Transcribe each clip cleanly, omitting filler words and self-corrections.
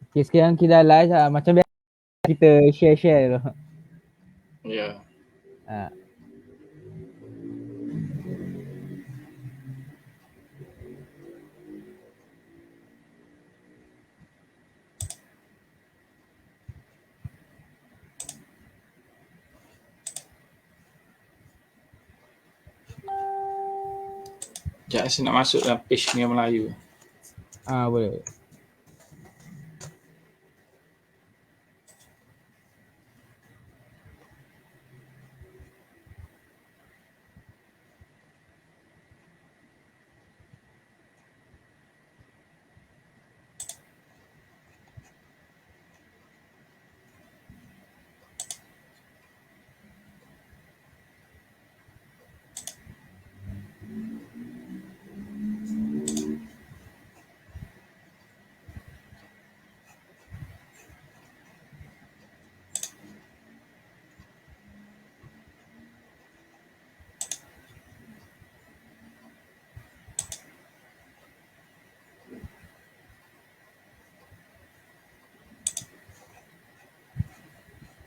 Okay, sekarang kita live macam biasa kita share-share dulu. Ya. Ha. Sekejap saya nak masuk dalam page Nia Melayu. Boleh.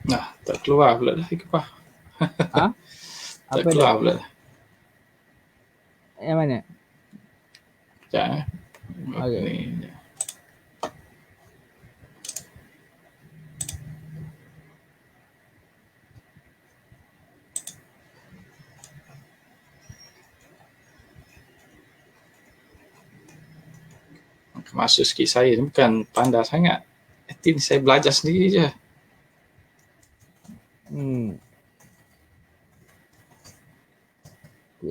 Nah, tak keluar pula dah Iqbal. Ha? Tak Apa keluar dah? pula dah. Yang mana? Sekejap Okey. Ni. Masuk sikit saya ni bukan pandai sangat. Ini saya belajar sendiri je.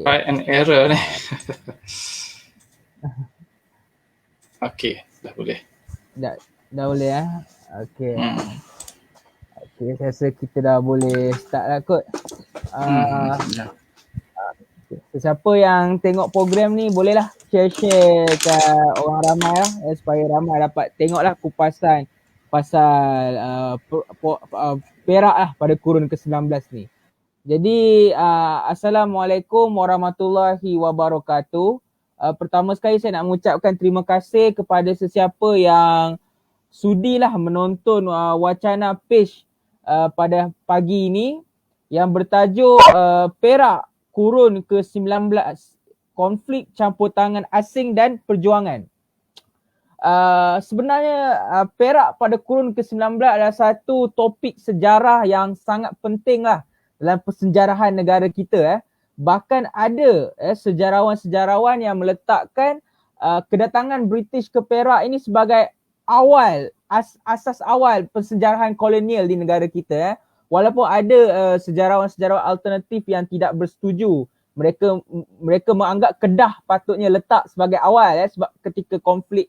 Try and error ni. Okey, dah boleh. Dah boleh Okey. Okey, saya rasa kita dah boleh start lah kot. Siapa yang tengok program ni bolehlah share-share kat orang ramai lah supaya ramai dapat tengoklah kupasan pasal Perak lah pada kurun ke-19 ni. Jadi Assalamualaikum warahmatullahi wabarakatuh. Pertama sekali saya nak mengucapkan terima kasih kepada sesiapa yang sudilah menonton wacana page pada pagi ini yang bertajuk Perak kurun ke-19, konflik campur tangan asing dan perjuangan. Sebenarnya Perak pada kurun ke-19 adalah satu topik sejarah yang sangat penting lah dalam persejarahan negara kita. Bahkan ada sejarawan-sejarawan yang meletakkan kedatangan British ke Perak ini sebagai awal, asas awal persejarahan kolonial di negara kita. Walaupun ada sejarawan-sejarawan alternatif yang tidak bersetuju. Mereka menganggap Kedah patutnya letak sebagai awal sebab ketika konflik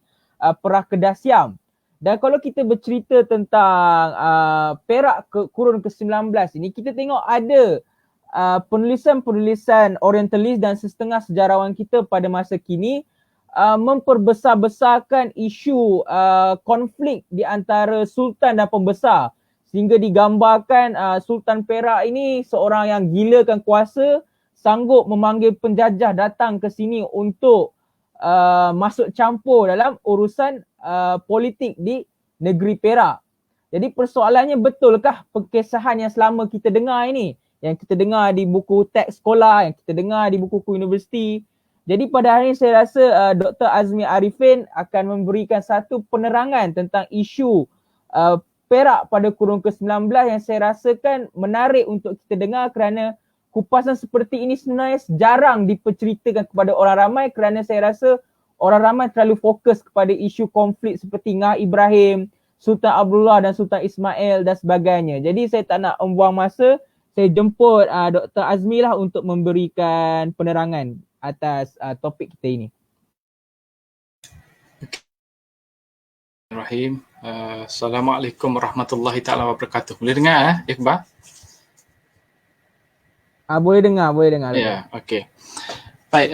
Perang Kedah Siam. Dan kalau kita bercerita tentang Perak kurun ke-19 ini, kita tengok ada penulisan-penulisan orientalis dan setengah sejarawan kita pada masa kini memperbesar-besarkan isu konflik di antara Sultan dan Pembesar, sehingga digambarkan Sultan Perak ini seorang yang gilakan kuasa, sanggup memanggil penjajah datang ke sini untuk masuk campur dalam urusan politik di negeri Perak. Jadi persoalannya, betulkah perkesahan yang selama kita dengar ini, yang kita dengar di buku teks sekolah, yang kita dengar di buku-buku universiti? Jadi pada hari ini saya rasa Dr. Azmi Arifin akan memberikan satu penerangan tentang isu Perak pada kurun ke-19 yang saya rasakan menarik untuk kita dengar, kerana kupasan seperti ini sebenarnya jarang diperceritakan kepada orang ramai, kerana saya rasa orang ramai terlalu fokus kepada isu konflik seperti Ngah Ibrahim, Sultan Abdullah dan Sultan Ismail dan sebagainya. Jadi saya tak nak membuang masa, saya jemput Dr. Azmi lah untuk memberikan penerangan atas topik kita ini. Bismillahirrahmanirrahim. Assalamualaikum warahmatullahi taala wabarakatuh. Boleh dengar Iqbal? Boleh dengar. Ya, okey. Baik,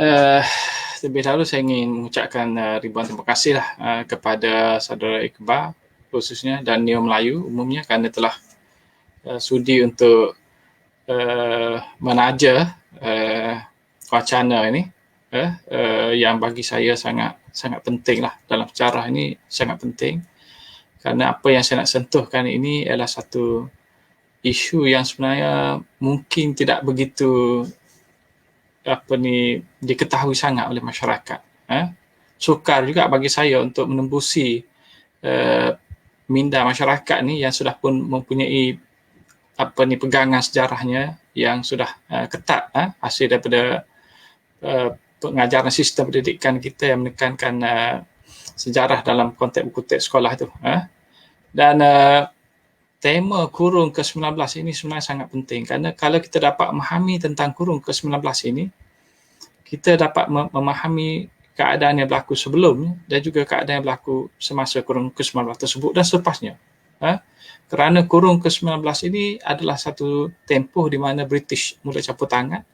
terlebih dahulu saya ingin mengucapkan ribuan terima kasih kepada saudara Iqbal khususnya dan Nia Melayu umumnya kerana telah sudi untuk menaja wacana ini yang bagi saya sangat penting dalam sejarah ini, sangat penting. Kerana apa yang saya nak sentuhkan ini adalah satu isu yang sebenarnya mungkin tidak begitu diketahui sangat oleh masyarakat. Sukar juga bagi saya untuk menembusi minda masyarakat ni yang sudah pun mempunyai pegangan sejarahnya yang sudah ketat, hasil daripada pengajaran sistem pendidikan kita yang menekankan sejarah dalam konteks buku teks sekolah tu. Dan tema kurung ke-19 ini sebenarnya sangat penting, kerana kalau kita dapat memahami tentang kurung ke-19 ini, kita dapat memahami keadaan yang berlaku sebelum dan juga keadaan yang berlaku semasa kurung ke-19 tersebut dan selepasnya. Kerana kurung ke-19 ini adalah satu tempoh di mana British mula campur tangan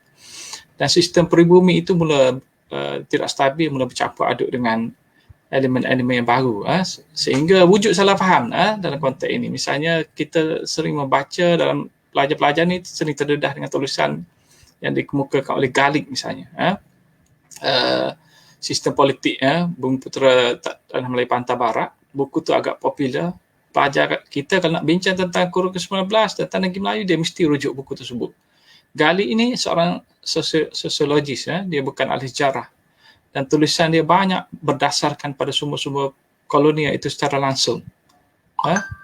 dan sistem peribumi itu mula tidak stabil, mula bercampur aduk dengan elemen-elemen yang baru, sehingga wujud salah faham dalam konteks ini. Misalnya kita sering membaca dalam pelajar-pelajar ni sering terdedah dengan tulisan yang dikemukakan oleh Galik misalnya. Sistem politik Bumi Putera dalam Melayu Pantai Barat, buku tu agak popular. Pelajar kita kalau nak bincang tentang kurung ke-19 tentang negeri Melayu, dia mesti rujuk buku tersebut. Galik ini seorang sosiologis, dia bukan ahli sejarah. Dan tulisan dia banyak berdasarkan pada sumber-sumber kolonial itu secara langsung.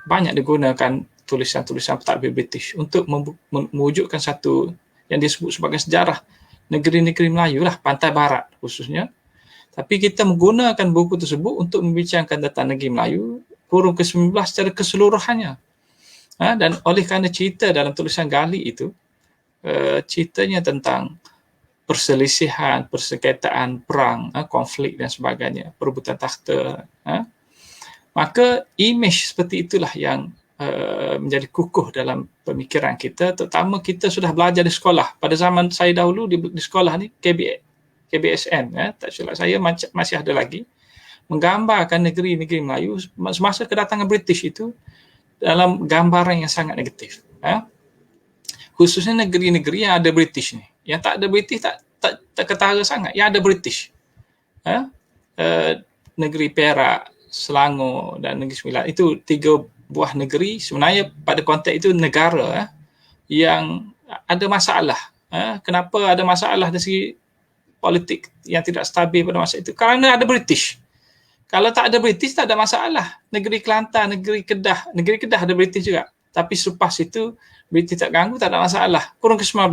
Banyak digunakan tulisan-tulisan pentadbir British untuk mewujudkan satu yang disebut sebagai sejarah negeri-negeri Melayu lah, Pantai Barat khususnya. Tapi kita menggunakan buku tersebut untuk membincangkan tentang negeri Melayu kurung ke-19 secara keseluruhannya. Dan oleh kerana cerita dalam tulisan Galik itu, ceritanya tentang perselisihan, persengketaan, perang, konflik dan sebagainya, perebutan takhta. Maka imej seperti itulah yang menjadi kukuh dalam pemikiran kita, terutama kita sudah belajar di sekolah. Pada zaman saya dahulu di sekolah ni, KBSN, tak silap saya masih ada lagi, menggambarkan negeri-negeri Melayu semasa kedatangan British itu dalam gambaran yang sangat negatif. Khususnya negeri-negeri yang ada British ni. Yang tak ada British tak ketara sangat. Yang ada British. Negeri Perak, Selangor dan Negeri Sembilan. Itu 3 buah negeri sebenarnya pada konteks itu negara yang ada masalah. Kenapa ada masalah dari segi politik yang tidak stabil pada masa itu? Kerana ada British. Kalau tak ada British tak ada masalah. Negeri Kelantan, negeri Kedah ada British juga. Tapi selepas itu British tak ganggu, tak ada masalah. Kurung ke-19,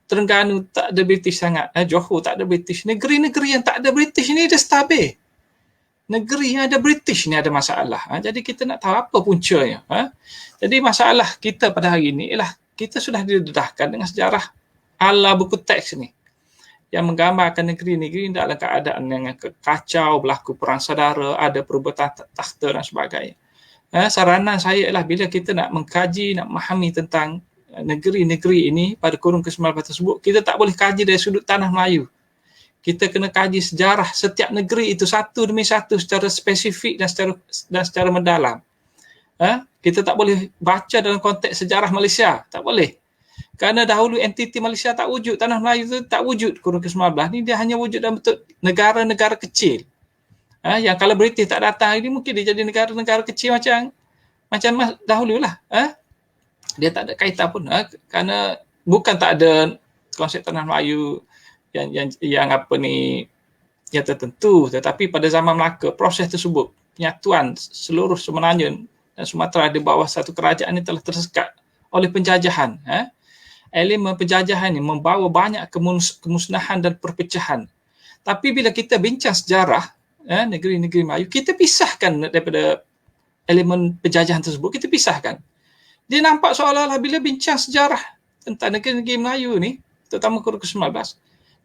Terengganu tak ada British sangat, Johor tak ada British. Negeri-negeri yang tak ada British ni dia stabil. Negeri yang ada British ni ada masalah. Jadi kita nak tahu apa puncanya. Jadi masalah kita pada hari ini ialah kita sudah didedahkan dengan sejarah ala buku teks ni yang menggambarkan negeri-negeri dalam keadaan yang kacau, berlaku perang saudara, ada perebutan takhta dan sebagainya. Saranan saya ialah bila kita nak mengkaji, nak memahami tentang negeri-negeri ini pada kurung ke-19 tersebut, kita tak boleh kaji dari sudut tanah Melayu. Kita kena kaji sejarah setiap negeri itu satu demi satu secara spesifik dan secara mendalam. Kita tak boleh baca dalam konteks sejarah Malaysia, tak boleh. Kerana dahulu entiti Malaysia tak wujud, tanah Melayu itu tak wujud kurung ke-19 ni, dia hanya wujud dalam bentuk negara-negara kecil. Yang kalau British tak datang ini mungkin dia jadi negara-negara kecil macam dahulu lah. Dia tak ada kaitan pun, kerana bukan tak ada konsep tanah Melayu yang tertentu, tetapi pada zaman Melaka proses tersebut, penyatuan seluruh Semenanjung dan Sumatera di bawah satu kerajaan ini telah tersekat oleh penjajahan. Elemen penjajahan ini membawa banyak kemusnahan dan perpecahan. Tapi bila kita bincang sejarah negeri-negeri Melayu, kita pisahkan daripada elemen penjajahan tersebut, kita pisahkan. Dia nampak seolah-olah bila bincang sejarah tentang negeri-negeri Melayu ni, terutama kurung ke-19,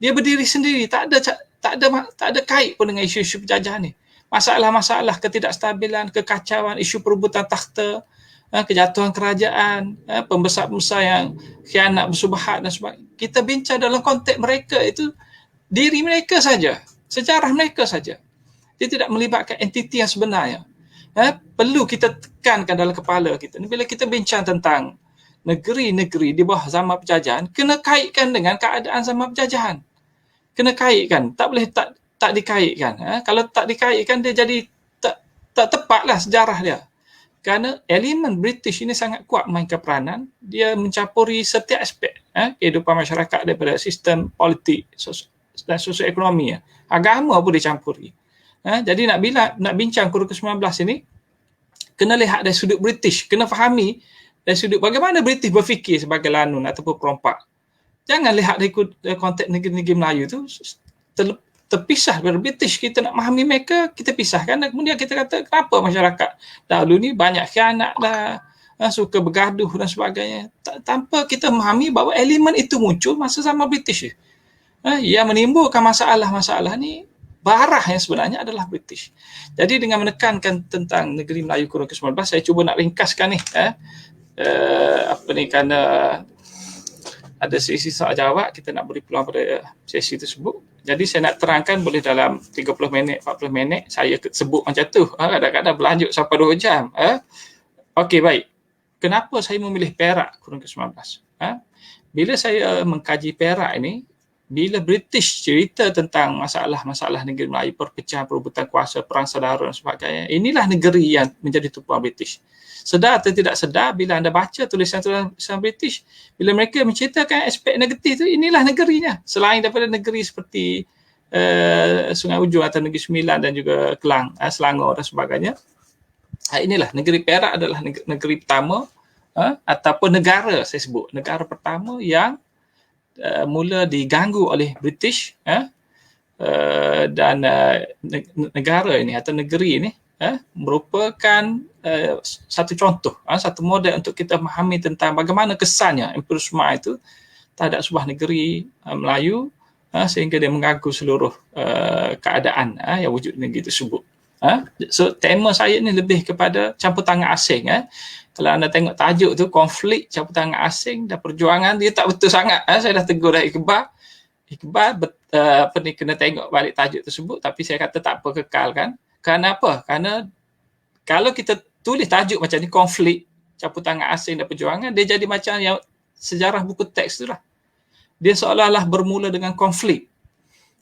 dia berdiri sendiri, tak ada kait pun dengan isu-isu penjajahan ni. Masalah-masalah ketidakstabilan, kekacauan, isu perebutan takhta, kejatuhan kerajaan, pembesar-pembesar yang khianat bersubahat dan sebagainya. Kita bincang dalam konteks mereka itu, diri mereka saja, sejarah mereka saja. Dia tidak melibatkan entiti yang sebenarnya. Perlu kita tekankan dalam kepala kita. Bila kita bincang tentang negeri-negeri di bawah zaman penjajahan, kena kaitkan dengan keadaan zaman penjajahan. Kena kaitkan, tak boleh tak dikaitkan. Kalau tak dikaitkan, dia jadi tak tepatlah sejarah dia. Kerana elemen British ini sangat kuat mainkan peranan, dia mencampuri setiap aspek kehidupan masyarakat daripada sistem politik dan sosioekonomi. Agama pun dicampuri. Jadi nak bincang kurikulum 19 ini, kena lihat dari sudut British, kena fahami dari sudut bagaimana British berfikir sebagai lanun ataupun perompak. Jangan lihat dari konteks negeri-negeri Melayu tu terpisah dari British. Kita nak memahami mereka, kita pisahkan dan kemudian kita kata kenapa masyarakat dahulu ni banyak khianat dah, suka bergaduh dan sebagainya, tanpa kita memahami bahawa elemen itu muncul masa zaman British. Yang menimbulkan masalah-masalah ni barah yang sebenarnya adalah British. Jadi dengan menekankan tentang negeri Melayu kurun ke-19, saya cuba nak ringkaskan ni kerana ada sesi soal jawab, kita nak beri peluang pada sesi tersebut. Jadi saya nak terangkan boleh dalam 30 minit, 40 minit saya sebut macam tu. Kadang-kadang berlanjut sampai 2 jam. Okey, baik. Kenapa saya memilih Perak kurun ke-19? Bila saya mengkaji Perak ini, bila British cerita tentang masalah-masalah negeri Melayu, perpecahan, perebutan kuasa, perang saudara dan sebagainya, inilah negeri yang menjadi tumpuan British. Sedar atau tidak sedar, bila anda baca tulisan-tulisan British, bila mereka menceritakan aspek negatif tu, inilah negerinya. Selain daripada negeri seperti Sungai Ujung atau Negeri Sembilan dan juga Kelang, Selangor dan sebagainya. Inilah negeri Perak adalah negeri pertama ataupun negara, saya sebut negara pertama yang mula diganggu oleh British, dan negara ini atau negeri ini merupakan satu contoh, satu model untuk kita memahami tentang bagaimana kesannya imperialisme itu terhadap sebuah negeri Melayu, sehingga dia mengganggu seluruh keadaan yang wujud di negeri tersebut. So tema saya ni lebih kepada campur tangan asing. Kalau anda tengok tajuk tu, konflik campur tangan asing dan perjuangan, dia tak betul sangat. Saya dah tegur dah Iqbal kena tengok balik tajuk tersebut, tapi saya kata tak apa, kekalkan. Kerana apa? Kerana kalau kita tulis tajuk macam ni, konflik campur tangan asing dan perjuangan, dia jadi macam yang sejarah buku teks tu lah. Dia seolah-olah bermula dengan konflik,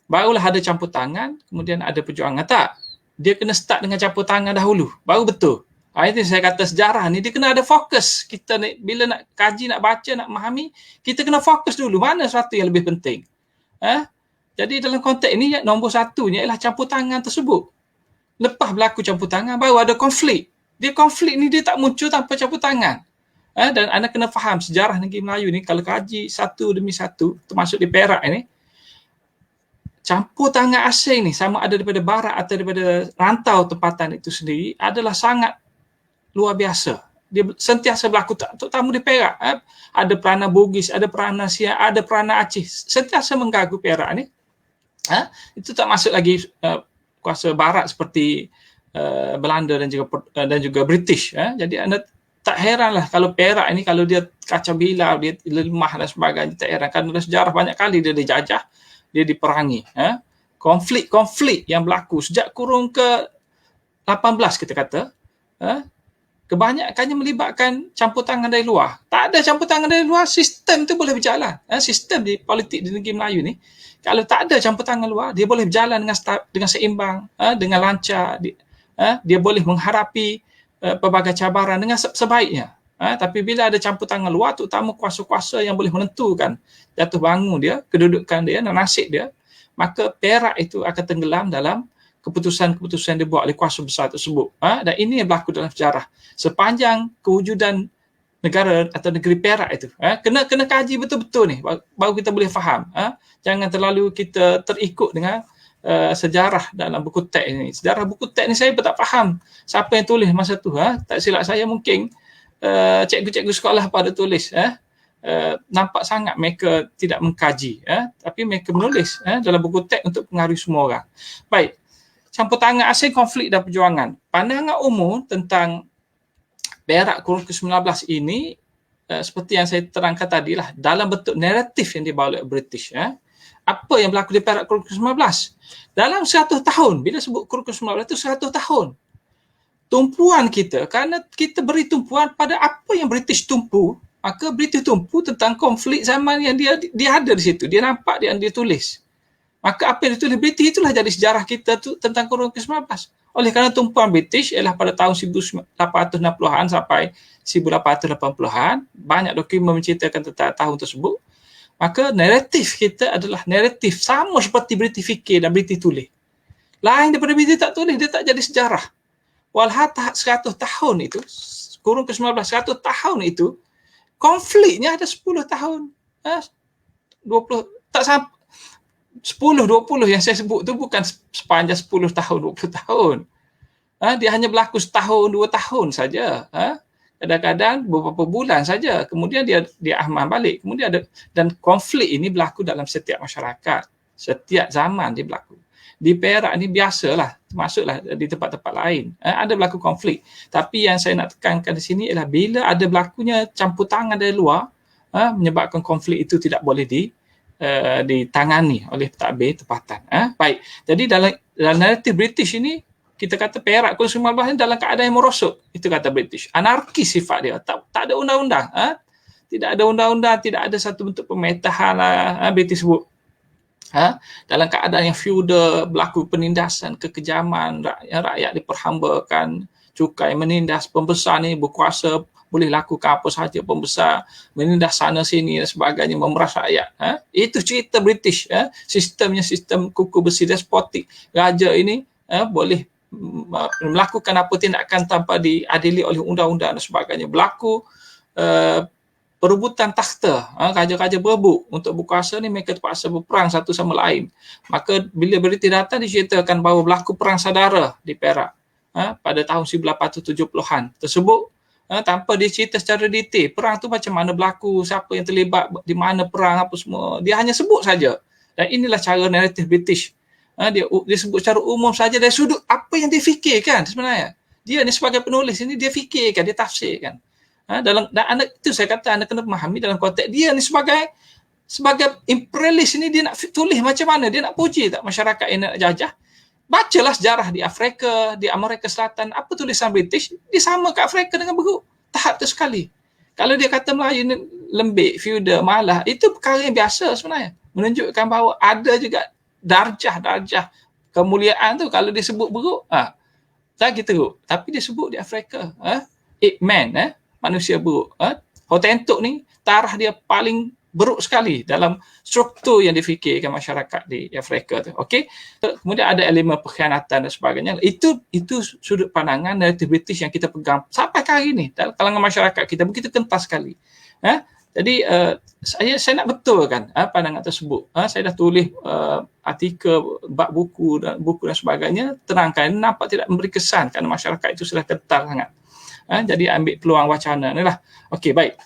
barulah ada campur tangan, kemudian ada perjuangan. Tak, dia kena start dengan campur tangan dahulu, baru betul. Itu saya kata sejarah ni dia kena ada fokus. Kita ni, bila nak kaji, nak baca, nak memahami, kita kena fokus dulu mana sesuatu yang lebih penting. Jadi dalam konteks ini, nombor satunya ialah campur tangan tersebut. Lepas berlaku campur tangan, baru ada konflik. Konflik ni dia tak muncul tanpa campur tangan. Dan anda kena faham sejarah negeri Melayu ni, kalau kaji satu demi satu, termasuk di Perak ini, campur tangan asing ni, sama ada daripada barat atau daripada rantau tempatan itu sendiri, adalah sangat luar biasa. Dia sentiasa berlaku, terutama di Perak. Ada peranan Bugis, ada peranan Siak, ada peranan Aceh. Sentiasa mengganggu Perak ni. Itu tak masuk lagi kuasa barat seperti Belanda dan juga British. Jadi anda tak heranlah kalau Perak ini, kalau dia kacau bilau, dia lemah dan sebagainya, tak heran. Kerana sejarah banyak kali dia dijajah, dia diperangi. Konflik-konflik yang berlaku sejak kurun ke-18 kita kata, kebanyakannya melibatkan campur tangan dari luar. Tak ada campur tangan dari luar, sistem tu boleh berjalan. Sistem di politik di negeri Melayu ni, kalau tak ada campur tangan luar, dia boleh berjalan dengan seimbang, dengan lancar. Dia boleh menghadapi pelbagai cabaran dengan sebaiknya. Tapi bila ada campur tangan luar, terutama kuasa-kuasa yang boleh menentukan jatuh bangun dia, kedudukan dia dan nasib dia, maka Perak itu akan tenggelam dalam keputusan-keputusan yang dibuat oleh kuasa besar tersebut. Dan ini yang berlaku dalam sejarah. Sepanjang kewujudan negara atau negeri Perak itu. Kena kaji betul-betul ni, baru kita boleh faham. Jangan terlalu kita terikut dengan sejarah dalam buku teks ini. Sejarah buku teks ni saya pun tak faham siapa yang tulis masa tu. Tak silap saya mungkin cikgu-cikgu sekolah pada tulis. Nampak sangat mereka tidak mengkaji. Tapi mereka menulis dalam buku teks untuk pengaruhi semua orang. Baik. Campur tangan asing, konflik dan perjuangan. Pandangan umum tentang Perak kurun ke-19 ini, seperti yang saya terangkan tadi lah, dalam bentuk naratif yang dibawa oleh British. Apa yang berlaku di Perak kurun ke-19? Dalam 100 tahun, bila sebut kurun ke-19 itu 100 tahun. Tumpuan kita, kerana kita beri tumpuan pada apa yang British tumpu, maka British tumpu tentang konflik zaman yang dia ada di situ. Dia nampak, dia tulis. Maka apa yang ditulis British itulah jadi sejarah kita tu tentang kurun ke-19. Oleh kerana tumpuan British ialah pada tahun 1860-an sampai 1880-an, banyak dokumen menceritakan tentang tahun tersebut, maka naratif kita adalah naratif sama seperti British fikir dan British tulis. Lain daripada British tak tulis, dia tak jadi sejarah. Walhasil 100 tahun itu, kurun ke-19, 100 tahun itu, konfliknya ada 10 tahun. 20, tak sampai 10, 20 yang saya sebut tu bukan sepanjang 10 tahun, 20 tahun. Dia hanya berlaku setahun, 2 tahun saja. Kadang-kadang beberapa bulan saja. Kemudian dia aman balik. Kemudian ada, dan konflik ini berlaku dalam setiap masyarakat. Setiap zaman dia berlaku. Di Perak ni biasalah, termasuklah di tempat-tempat lain. Ada berlaku konflik. Tapi yang saya nak tekankan di sini ialah bila ada berlakunya campur tangan dari luar, menyebabkan konflik itu tidak boleh ditangani oleh pentadbir tempatan. Baik. Jadi dalam naratif British ini, kita kata Perak Kurun 19 ini dalam keadaan yang merosot. Itu kata British. Anarkis sifat dia. Tak ada undang-undang. Tidak ada undang-undang, tidak ada satu bentuk pemerintahan British sebut. Dalam keadaan yang feudal, berlaku penindasan, kekejaman, rakyat diperhambakan, cukai menindas, pembesar ni berkuasa, boleh lakukan apa sahaja, pembesar menindas sana sini dan sebagainya, memeras rakyat. Itu cerita British. Sistemnya sistem kuku besi despotik. Raja ini boleh melakukan apa tindakan tanpa diadili oleh undang-undang dan sebagainya. Berlaku perebutan takhta, raja-raja berebut untuk berkuasa ni, mereka terpaksa berperang satu sama lain. Maka bila British datang, diceritakan bahawa berlaku perang saudara di Perak pada tahun 1870-an tersebut, tanpa dia cerita secara detail perang tu macam mana berlaku, siapa yang terlibat, di mana perang, apa semua. Dia hanya sebut saja. Dan inilah cara naratif British. Dia sebut secara umum saja dari sudut apa yang dia fikirkan sebenarnya. Dia ni sebagai penulis ini, dia fikirkan, dia tafsirkan. Dan anda, itu saya kata anda kena memahami dalam konteks dia ni sebagai imperialis ini, dia nak tulis macam mana, dia nak puji tak masyarakat yang nak jajah. Bacalah sejarah di Afrika, di Amerika Selatan, apa tulisan British, dia sama kat Afrika dengan Beruk. Tahap tu sekali. Kalau dia kata Melayu ni lembik, feudal, malah, itu perkara yang biasa sebenarnya. Menunjukkan bahawa ada juga darjah kemuliaan tu. Kalau dia sebut Beruk, tak gitu. Tapi dia sebut di Afrika, ape man, manusia buruk. Hottentot ni tarah dia paling buruk sekali dalam struktur yang difikirkan masyarakat di Afrika tu. Okey. Kemudian ada elemen pengkhianatan dan sebagainya. Itu sudut pandangan naratif British yang kita pegang sampai hari ni dalam kalangan masyarakat kita begitu kental sekali. Jadi saya nak betulkan pandangan tersebut. Saya dah tulis artikel, bab buku dan sebagainya, terangkan, nampak tidak memberi kesan kerana masyarakat itu sudah kental sangat. Jadi ambil peluang wacana ni lah. Okey, baik.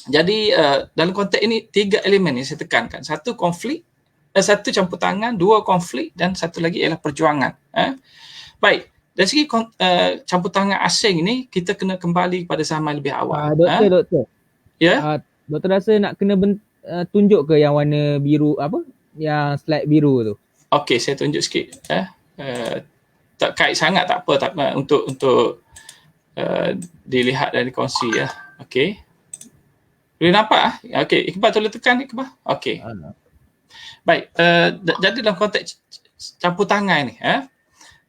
Jadi dalam konteks ini 3 elemen yang saya tekankan. Satu konflik, satu campur tangan, 2 konflik dan satu lagi ialah perjuangan. Baik, dari segi campur tangan asing ini, kita kena kembali pada zaman lebih awal. Doktor. Ya? Doktor rasa nak kena tunjuk ke yang warna biru, apa? Yang slide biru tu? Okey, saya tunjuk sikit. Tak kait sangat, tak apa untuk dilihat dan dikongsi ya. Okey. Boleh nampak? Okey, Iqbal tolong tekan Iqbal. Okey. Baik, jadi dalam konteks campur tangan ni,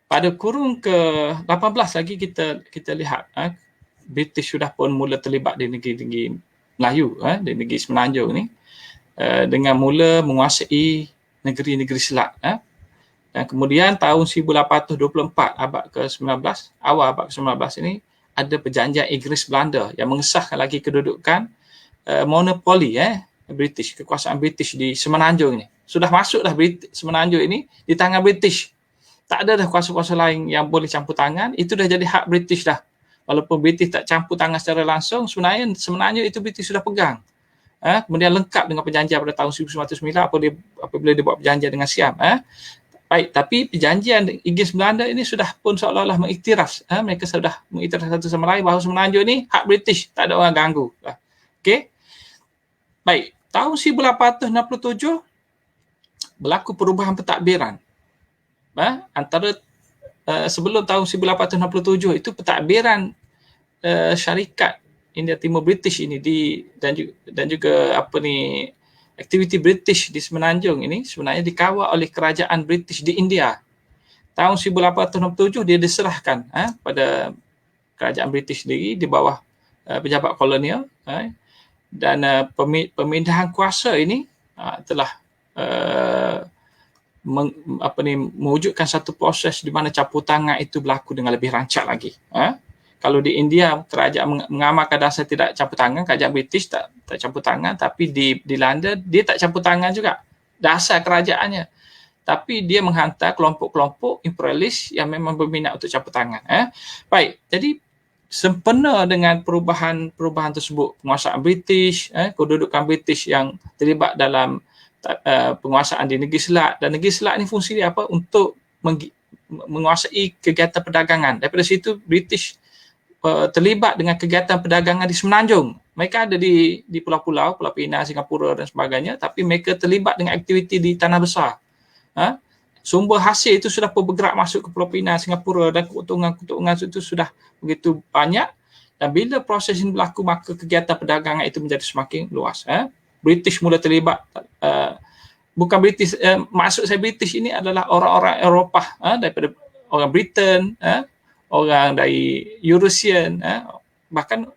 pada kurun ke-18 lagi kita lihat British sudah pun mula terlibat di negeri-negeri Melayu, di negeri Semenanjung ni, dengan mula menguasai negeri-negeri Selat. Dan kemudian tahun 1824, abad ke-19, awal abad ke-19 ini, ada perjanjian Inggeris Belanda yang mengesahkan lagi kedudukan monopoli British, kekuasaan British di Semenanjung ini. Sudah masuk dah Semenanjung ini di tangan British. Tak ada dah kuasa-kuasa lain yang boleh campur tangan, itu dah jadi hak British dah. Walaupun British tak campur tangan secara langsung, sebenarnya Semenanjung itu British sudah pegang. Kemudian lengkap dengan perjanjian pada tahun 1909 apabila dia buat perjanjian dengan Siam. Baik, tapi perjanjian Inggeris Belanda ini sudah pun seolah-olah mengiktiraf. Mereka sudah mengiktiraf satu sama lain bahawa Semenanjung ini hak British, tak ada orang ganggu. Okey. Baik, tahun 1867 berlaku perubahan pentadbiran. Antara sebelum tahun 1867 itu pentadbiran syarikat India Timur British ini dan juga aktiviti British di Semenanjung ini sebenarnya dikawal oleh kerajaan British di India. tahun 1867 dia diserahkan pada kerajaan British sendiri di bawah pejabat kolonial, dan pemindahan kuasa ini telah mewujudkan satu proses di mana campur tangan itu berlaku dengan lebih rancak lagi. Kalau di India kerajaan mengamalkan dasar tidak campur tangan, kerajaan British tak campur tangan, tapi di London dia tak campur tangan juga dasar kerajaannya, tapi dia menghantar kelompok-kelompok imperialis yang memang berminat untuk campur tangan. Baik, jadi sempena dengan perubahan tersebut, penguasaan British, kedudukan British yang terlibat dalam penguasaan di Negeri Selat, dan Negeri Selat ni fungsi dia apa? Untuk menguasai kegiatan perdagangan. Daripada situ British terlibat dengan kegiatan perdagangan di Semenanjung. Mereka ada di pulau-pulau, Pulau Pinang, Singapura dan sebagainya, tapi mereka terlibat dengan aktiviti di tanah besar. Sumber hasil itu sudah bergerak masuk ke Pulau Pinang, Singapura, dan keuntungan itu sudah begitu banyak, dan bila proses ini berlaku maka kegiatan perdagangan itu menjadi semakin luas. British mula terlibat, bukan British, maksud saya British ini adalah orang-orang Eropah, daripada orang Britain, orang dari Eurasian, bahkan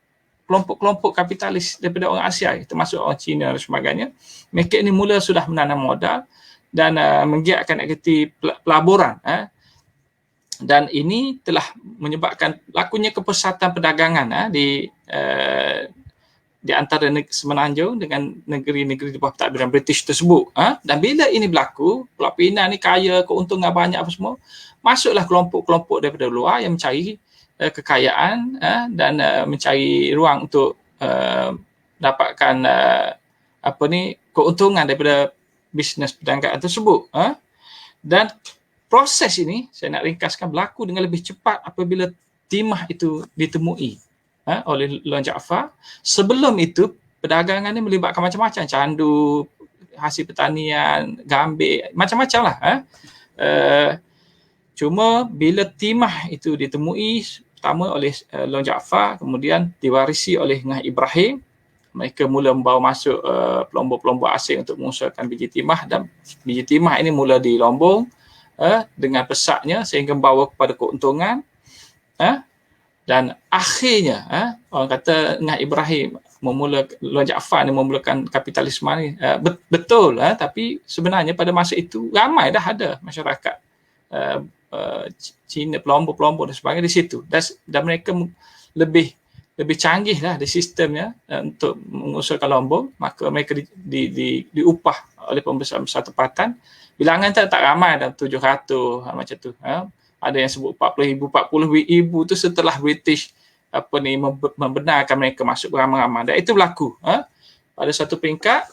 kelompok-kelompok kapitalis daripada orang Asia, termasuk orang Cina dan sebagainya. Mereka ini mula sudah menanam modal dan menggiatkan aktiviti pelaburan, dan ini telah menyebabkan lakunya kepesatan perdagangan di antara Semenanjung dengan negeri-negeri di bawah pentadbiran British tersebut. Dan bila ini berlaku, Pulau Pinang ni kaya, keuntungan banyak apa semua, masuklah kelompok-kelompok daripada luar yang mencari kekayaan dan mencari ruang untuk dapatkan keuntungan daripada bisnes perdagangan tersebut. Dan proses ini saya nak ringkaskan berlaku dengan lebih cepat apabila timah itu ditemui oleh Lon Jaafar. Sebelum itu perdagangan ini melibatkan macam-macam, candu, hasil pertanian, gambir, macam-macam lah. Cuma bila timah itu ditemui pertama oleh Lon Jaafar, kemudian diwarisi oleh Ngah Ibrahim, mereka mula membawa masuk pelombok-pelombok asing untuk mengusahakan biji timah, dan biji timah ini mula dilombong dengan pesatnya sehingga membawa kepada keuntungan. Dan akhirnya orang kata Ngah Ibrahim Lon Jaafar ni memulakan kapitalisme ni, betul, tapi sebenarnya pada masa itu ramai dah ada masyarakat Cina, pelombok-pelombok dan sebagainya di situ, dan mereka lebih canggih lah di sistemnya untuk mengusulkan lombong. Maka mereka diupah oleh pembesar-pembesar tempatan. Bilangan tak ramai, dalam 700 macam tu. Ada yang sebut 40,000, 40,000 tu setelah British membenarkan mereka masuk beramai-ramai. Dan itu berlaku pada satu peringkat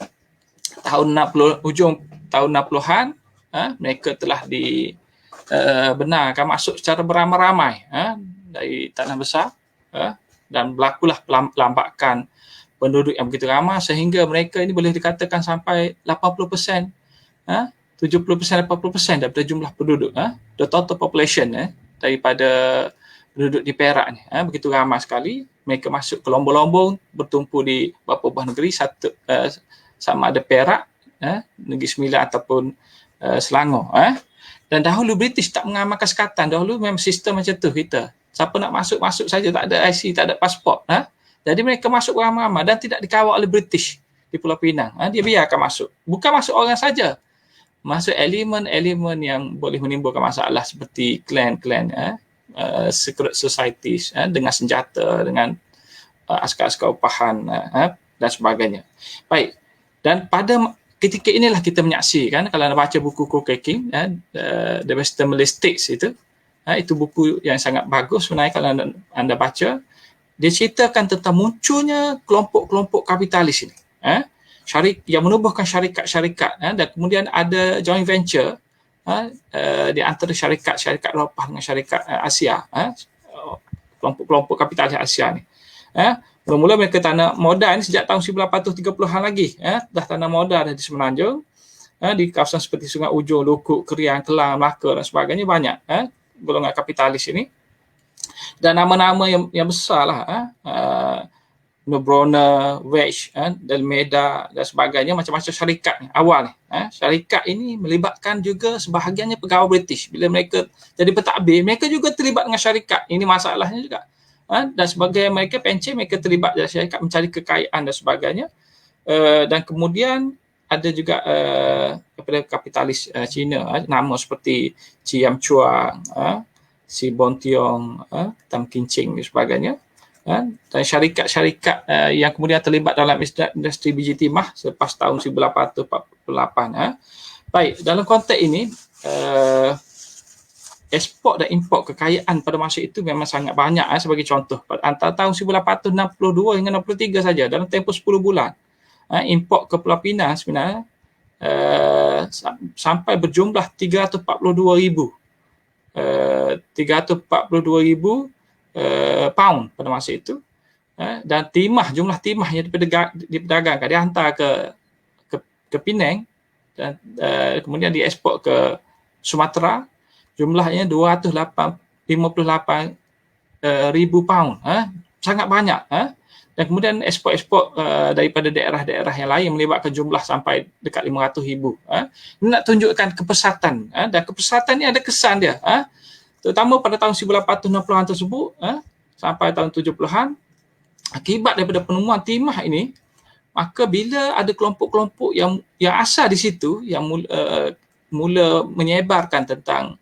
tahun 60, hujung tahun 60-an, mereka telah dibenarkan masuk secara beramai-ramai dari tanah besar, dan berlakulah pelambakan penduduk yang begitu ramai sehingga mereka ini boleh dikatakan sampai 80%, 70%, 80% daripada jumlah penduduk, the total population daripada penduduk di Perak ni, begitu ramai sekali. Mereka masuk ke lombong-lombong, bertumpu di beberapa buah negeri, sama ada Perak, Negeri Sembilan ataupun Selangor. Dan dahulu British tak mengamalkan sekatan, dahulu memang sistem macam tu kita. Siapa nak masuk saja, tak ada IC, tak ada pasport. Jadi mereka masuk ramai-ramai dan tidak dikawal oleh British di Pulau Pinang. Dia biarkan masuk. Bukan masuk orang saja, masuk elemen-elemen yang boleh menimbulkan masalah seperti clan-clan, secret societies, dengan senjata, dengan askar-askar upahan dan sebagainya. Baik, dan pada ketika inilah kita menyaksikan, kalau anda baca buku Coke King, The Western Mystics itu buku yang sangat bagus sebenarnya. Kalau anda baca, dia ceritakan tentang munculnya kelompok-kelompok kapitalis ini, yang menubuhkan syarikat-syarikat, dan kemudian ada joint venture di antara syarikat-syarikat Eropah dengan syarikat Asia, kelompok-kelompok kapitalis Asia ni. Mula-mula mereka tanam modal ni sejak tahun 1830-an lagi, dah tanam modal di Semenanjung, di kawasan seperti Sungai Ujong, Lukuk, Keriang, Kelang, Melaka dan sebagainya, banyak golongan kapitalis ini. Dan nama-nama yang besar lah, Nobrona, Wedge, Dalmeda dan sebagainya, macam-macam syarikat ni awal ni. Syarikat ini melibatkan juga sebahagiannya pegawai British. Bila mereka jadi pentadbir, mereka juga terlibat dengan syarikat. Ini masalahnya juga. Dan sebagai mereka pencen, mereka terlibat dalam syarikat mencari kekayaan dan sebagainya. Dan kemudian ada juga daripada kapitalis Cina, nama seperti Chi Yam Chuang, Si Bon Tiong, Tam Kin Ching dan sebagainya. Dan syarikat-syarikat yang kemudian terlibat dalam industri biji timah selepas tahun 1848. Baik, dalam konteks ini ekspor dan import kekayaan pada masa itu memang sangat banyak. Sebagai contoh, antara tahun 1862 hingga 63 saja, dalam tempoh 10 bulan, import ke Pulau Pinang sebenarnya sampai berjumlah 342,000 pound pada masa itu, dan jumlah timah yang diperdagangkan dihantar ke Penang dan kemudian diekspor ke Sumatera, jumlahnya 258,000 pound, sangat banyak. Dan kemudian ekspor daripada daerah-daerah yang lain melibatkan jumlah sampai dekat 500,000. Ini nak tunjukkan kepesatan, dan kepesatan ni ada kesan dia, terutama pada tahun 1860-an tersebut sampai tahun 70-an. Akibat daripada penemuan timah ini, maka bila ada kelompok-kelompok yang asal di situ yang mula menyebarkan tentang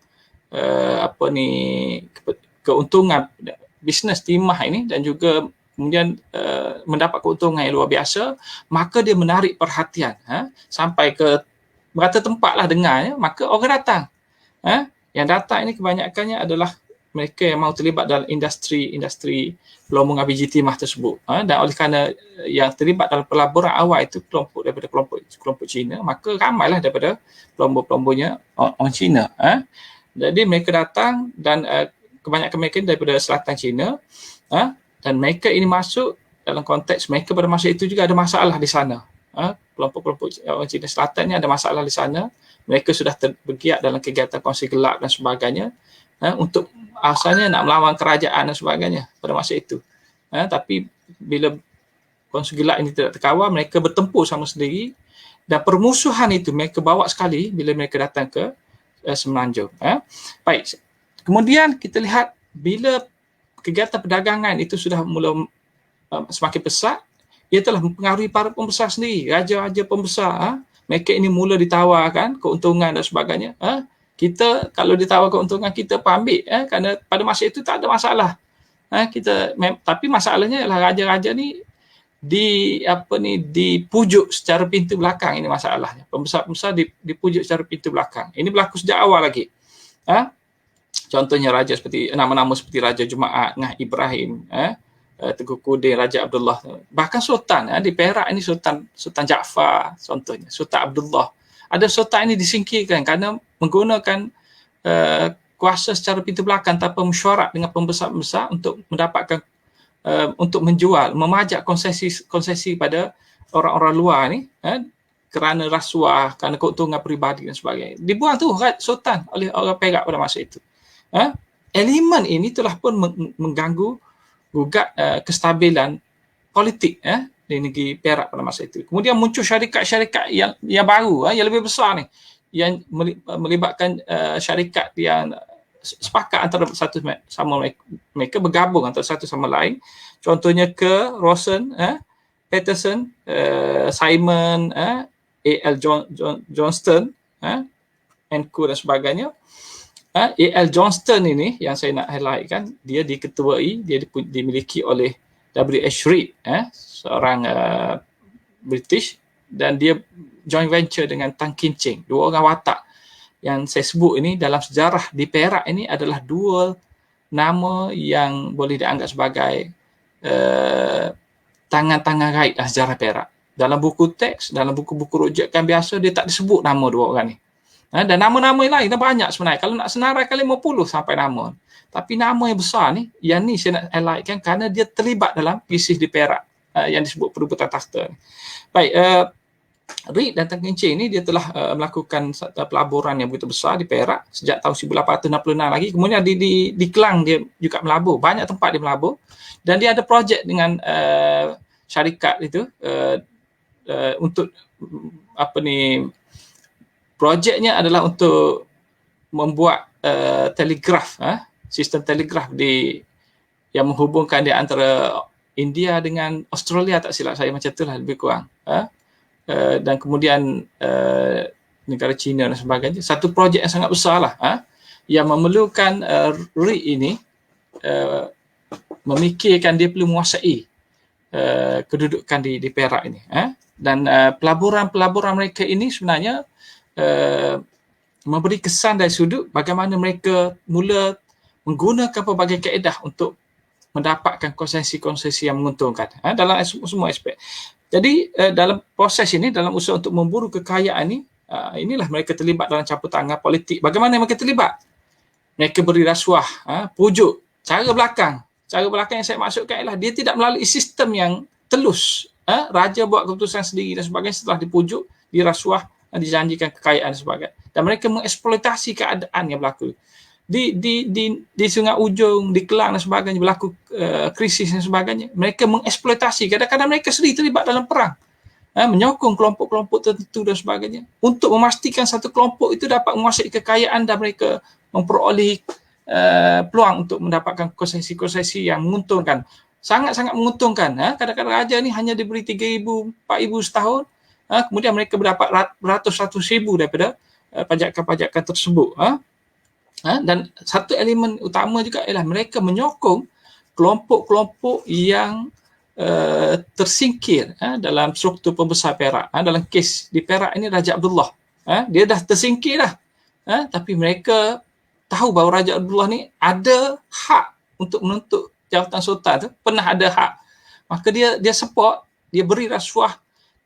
keuntungan bisnes timah ini, dan juga kemudian mendapat keuntungan yang luar biasa, maka dia menarik perhatian sampai ke berata tempat lah dengar, maka orang datang. Yang datang ini kebanyakannya adalah mereka yang mahu terlibat dalam industri pelombongan biji timah tersebut. Dan oleh kerana yang terlibat dalam pelaburan awal itu kelompok Cina, maka ramailah daripada pelombor-pelombornya orang Cina. Jadi mereka datang, dan kebanyakan mereka daripada selatan Cina, dan mereka ini masuk dalam konteks mereka pada masa itu juga ada masalah di sana. Kelompok-kelompok orang Cina Selatan ni ada masalah di sana. Mereka sudah bergiat dalam kegiatan kongsi gelap dan sebagainya, untuk asalnya nak melawan kerajaan dan sebagainya pada masa itu. Tapi bila kongsi gelap ini tidak terkawal, mereka bertempur sama sendiri, dan permusuhan itu mereka bawa sekali bila mereka datang ke Semenanjung. Baik, kemudian kita lihat bila kegiatan perdagangan itu sudah mula semakin pesat, ia telah mempengaruhi para pembesar sendiri, raja-raja pembesar. Mereka ini mula ditawarkan keuntungan dan sebagainya. Kita kalau ditawar keuntungan, kita ambil, kerana pada masa itu tak ada masalah. Tapi masalahnya ialah raja-raja ni dipujuk secara pintu belakang. Ini masalahnya. Pembesar-pembesar dipujuk secara pintu belakang. Ini berlaku sejak awal lagi. Contohnya raja seperti nama-nama seperti Raja Jumaat, Ngah Ibrahim, Tengku Kudin, Raja Abdullah. Bahkan Sultan di Perak ini, Sultan Jaafar contohnya, Sultan Abdullah. Ada sultan ini disingkirkan kerana menggunakan kuasa secara pintu belakang tanpa mesyuarat dengan pembesar-pembesar untuk mendapatkan untuk menjual, memajak konsesi pada orang-orang luar ni, kerana rasuah, kerana keuntungan peribadi dan sebagainya. Dibuang tu sultan oleh orang Perak pada masa itu. Elemen ini telah pun mengganggu gugat kestabilan politik di negeri Perak pada masa itu. Kemudian muncul syarikat-syarikat yang baru, yang lebih besar ni, yang melibatkan syarikat yang sepakat antara satu sama mereka, bergabung antara satu sama lain. Contohnya Rawson, Peterson, Simon, A.L. Johnston, and Co dan sebagainya. A.L. Johnston ini yang saya nak highlight kan, dia diketuai, dia dimiliki oleh W.H. Reed, seorang British, dan dia joint venture dengan Tan Kin Ching, dua orang watak yang saya sebut ini dalam sejarah di Perak ini adalah dua nama yang boleh dianggap sebagai tangan-tangan gaib dalam sejarah Perak. Dalam buku teks, dalam buku-buku rujukan biasa, dia tak disebut nama dua orang ni. Dan nama-nama yang lain banyak sebenarnya. Kalau nak senaraikan 50 sampai nama. Tapi nama yang besar ni, yang ni saya nak highlightkan kerana dia terlibat dalam krisis di Perak yang disebut perebutan takhta. Baik, Reed dan Tan Kin Ching ni dia telah melakukan pelaburan yang begitu besar di Perak sejak tahun 1866 lagi. Kemudian di Kelang dia juga melabur, banyak tempat dia melabur, dan dia ada projek dengan syarikat itu untuk projeknya adalah untuk membuat telegraf, sistem telegraf yang menghubungkan di antara India dengan Australia, tak silap saya, macam itulah lebih kurang. Dan kemudian negara China dan sebagainya. Satu projek yang sangat besar lah, yang memerlukan RIG ini memikirkan dia perlu menguasai kedudukan di Perak ini. Dan pelaburan-pelaburan mereka ini sebenarnya memberi kesan dari sudut bagaimana mereka mula menggunakan pelbagai kaedah untuk mendapatkan konsesi-konsesi yang menguntungkan dalam semua aspek. Jadi dalam proses ini, dalam usaha untuk memburu kekayaan ini, inilah mereka terlibat dalam campur tangan politik. Bagaimana mereka terlibat? Mereka beri rasuah, pujuk, cara belakang. Cara belakang yang saya maksudkan ialah dia tidak melalui sistem yang telus. Raja buat keputusan sendiri dan sebagainya, setelah dipujuk, dirasuah, dijanjikan kekayaan dan sebagainya. Dan mereka mengeksploitasi keadaan yang berlaku. Di Sungai Ujung, di Kelang dan sebagainya berlaku krisis dan sebagainya. Mereka mengeksploitasi. Kadang-kadang mereka sendiri terlibat dalam perang, menyokong kelompok-kelompok tertentu dan sebagainya untuk memastikan satu kelompok itu dapat menguasai kekayaan dan mereka memperoleh peluang untuk mendapatkan konsesi-konsesi yang menguntungkan. Sangat-sangat menguntungkan. Kadang-kadang raja ni hanya diberi 3,000, 4,000 setahun. Kemudian mereka mendapat ratus-ratus ribu daripada pajakan-pajakan tersebut. Dan satu elemen utama juga ialah mereka menyokong kelompok-kelompok yang tersingkir dalam struktur pembesar Perak. Dalam kes di Perak ini Raja Abdullah, dia dah tersingkir dah, tapi mereka tahu bahawa Raja Abdullah ni ada hak untuk menuntut jawatan sultan tu, pernah ada hak. Maka dia support, dia beri rasuah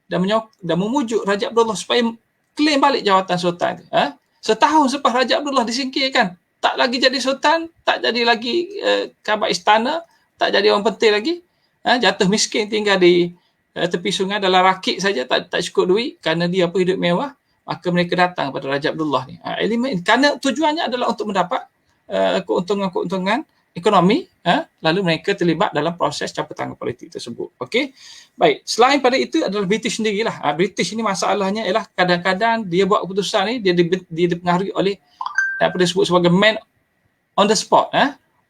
dan memujuk Raja Abdullah supaya claim balik jawatan sultan tu. Setahun selepas Raja Abdullah disingkirkan, tak lagi jadi sultan, tak jadi lagi khabar istana, tak jadi orang penting lagi, jatuh miskin, tinggal di tepi sungai dalam rakit saja, tak cukup duit kerana dia hidup mewah. Maka mereka datang kepada Raja Abdullah ni. Elemen kerana tujuannya adalah untuk mendapat keuntungan ekonomi, lalu mereka terlibat dalam proses campur tangan politik tersebut. Okey. Baik, selain pada itu adalah British sendirilah. British ini masalahnya ialah kadang-kadang dia buat keputusan ni dia dipengaruhi oleh apa disebut sebagai man on the spot.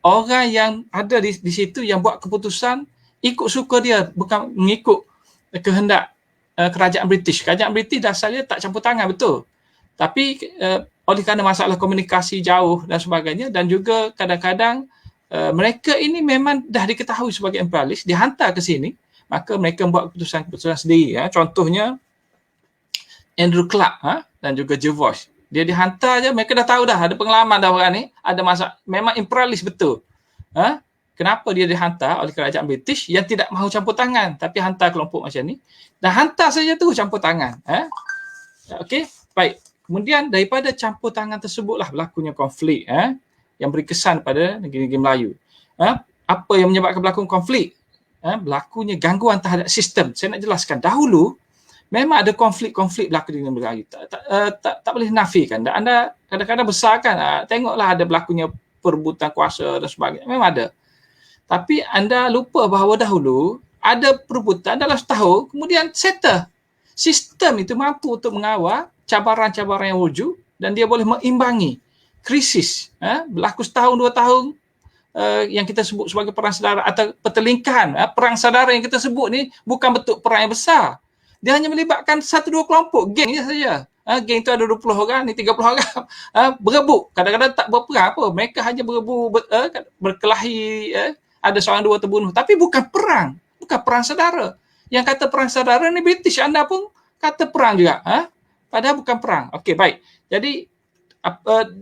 Orang yang ada di situ yang buat keputusan ikut suka dia, bukan mengikut kehendak kerajaan British. Kerajaan British dasarnya tak campur tangan, betul. Tapi oleh kerana masalah komunikasi jauh dan sebagainya, dan juga kadang-kadang mereka ini memang dah diketahui sebagai imperialis, dihantar ke sini, maka mereka membuat keputusan-keputusan sendiri. Contohnya Andrew Clark dan juga Jervois. Dia dihantar je, mereka dah tahu dah, ada pengalaman dah orang ni, ada masalah, memang imperialis betul. Kenapa dia dihantar oleh kerajaan British yang tidak mahu campur tangan, tapi hantar kelompok macam ni, dan hantar saja tu campur tangan. Okey, baik. Kemudian daripada campur tangan tersebutlah berlakunya konflik yang beri kesan pada negeri-negeri Melayu. Apa yang menyebabkan berlaku konflik? Berlakunya gangguan terhadap sistem. Saya nak jelaskan. Dahulu memang ada konflik-konflik berlaku di negeri Melayu. Tak boleh nafikan. Dan anda kadang-kadang besarkan, tengoklah ada berlakunya perebutan kuasa dan sebagainya. Memang ada. Tapi anda lupa bahawa dahulu ada perebutan dalam setahun, kemudian settle. Sistem itu mampu untuk mengawal cabaran-cabaran yang wujud dan dia boleh mengimbangi krisis. Berlaku setahun, 2 tahun yang kita sebut sebagai perang saudara atau pertelingkahan. Perang saudara yang kita sebut ni bukan bentuk perang yang besar. Dia hanya melibatkan 1-2 kelompok, geng saja. Geng tu ada 20 orang, ni 30 orang. Berebut. Kadang-kadang tak berperang apa. Mereka hanya berebut, berkelahi, ada seorang dua terbunuh. Tapi bukan perang. Bukan perang saudara. Yang kata perang saudara ni British, anda pun kata perang juga. Padahal bukan perang. Okey, baik. Jadi,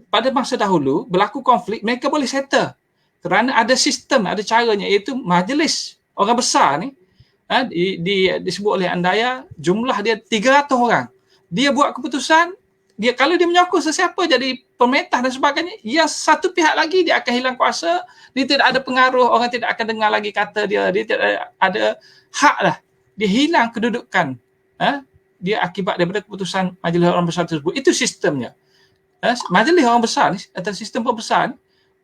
pada masa dahulu, berlaku konflik, mereka boleh settle. Kerana ada sistem, ada caranya, iaitu majlis orang besar ni, disebut oleh Andaya, jumlah dia 300 orang. Dia buat keputusan, kalau dia menyokong sesiapa jadi pemerintah dan sebagainya, yang satu pihak lagi dia akan hilang kuasa, dia tidak ada pengaruh, orang tidak akan dengar lagi kata dia tidak ada hak lah. Dia hilang kedudukan. Dia akibat daripada keputusan majlis orang besar tersebut. Itu sistemnya. Majlis orang besar ni, atau sistem pembesar ni,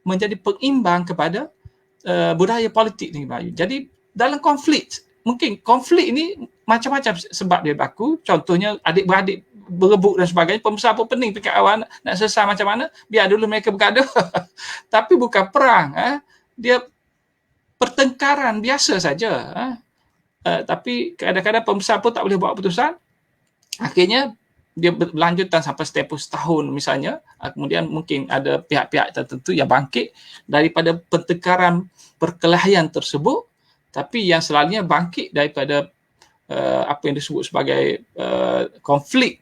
menjadi pengimbang kepada budaya politik negeri Melayu. Jadi dalam konflik mungkin konflik ini macam-macam sebab dia berlaku. Contohnya adik-beradik berebut dan sebagainya. Pembesar pun pening peringkat awal nak selesai macam mana. Biar dulu mereka bergaduh. Tapi bukan perang. Dia pertengkaran biasa saja. Tapi kadang-kadang pembesar pun tak boleh buat keputusan. Akhirnya dia berlanjutan sampai setempoh setahun misalnya. Kemudian mungkin ada pihak-pihak tertentu yang bangkit daripada pertengkaran perkelahian tersebut, tapi yang selalunya bangkit daripada apa yang disebut sebagai konflik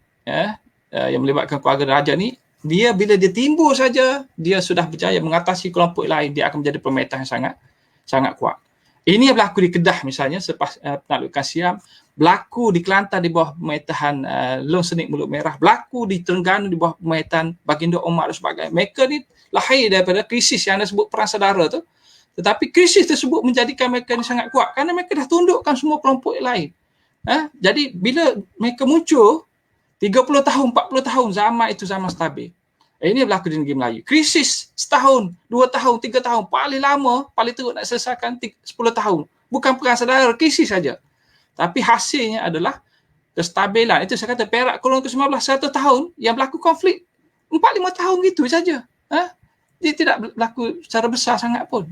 yang melibatkan keluarga raja ni. Dia bila dia timbul saja, dia sudah berjaya mengatasi kelompok lain, dia akan menjadi pemerintah yang sangat kuat. Ini yang berlaku di Kedah misalnya selepas penaklukan Siam, berlaku di Kelantan di bawah pemerintahan Long Senik Mulut Merah, berlaku di Terengganu di bawah pemerintahan Baginda Omar dan sebagainya. Mereka ni lahir daripada krisis yang disebut perang saudara tu. Tetapi krisis tersebut menjadikan mereka ni sangat kuat kerana mereka dah tundukkan semua kelompok lain. Jadi bila mereka muncul 30 tahun, 40 tahun, zaman itu zaman stabil. Ini berlaku di negeri Melayu. Krisis setahun, 2 tahun, 3 tahun, paling lama, paling teruk nak selesaikan 10 tahun. Bukan perang saudara, krisis saja. Tapi hasilnya adalah kestabilan. Itu saya kata Perak koloni ke-19 100 tahun yang berlaku konflik 4-5 tahun gitu saja. Dia tidak berlaku secara besar sangat pun.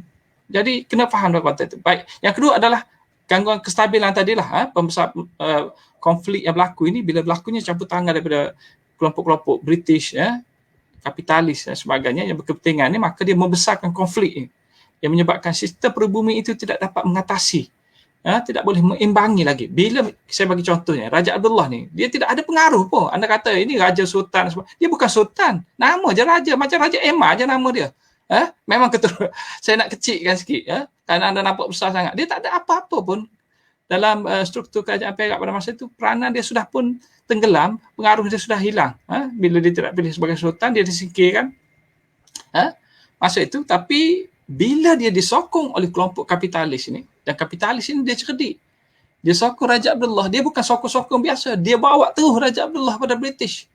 Jadi kena faham dalam konteks itu. Baik. Yang kedua adalah gangguan kestabilan tadilah. Pembesar konflik yang berlaku ini bila berlakunya campur tangan daripada kelompok-kelompok British, kapitalis dan sebagainya yang berkepentingan ni, maka dia membesarkan konflik ini yang menyebabkan sistem peribumi itu tidak dapat mengatasi, tidak boleh mengimbangi lagi. Bila saya bagi contohnya, Raja Abdullah ni, dia tidak ada pengaruh pun. Anda kata ini Raja Sultan, dia bukan Sultan, nama je Raja, macam Raja Emma je nama dia. Memang keturunan, saya nak kecilkan sikit, kerana anda nampak besar sangat. Dia tak ada apa-apa pun dalam struktur kerajaan Perak pada masa itu. Peranan dia sudah pun tenggelam, pengaruh dia sudah hilang. Bila dia tidak pilih sebagai sultan, dia disingkirkan masa itu. Tapi bila dia disokong oleh kelompok kapitalis ini, dan kapitalis ini dia cerdik, dia sokong Raja Abdullah. Dia bukan sokong-sokong biasa, dia bawa terus Raja Abdullah pada British.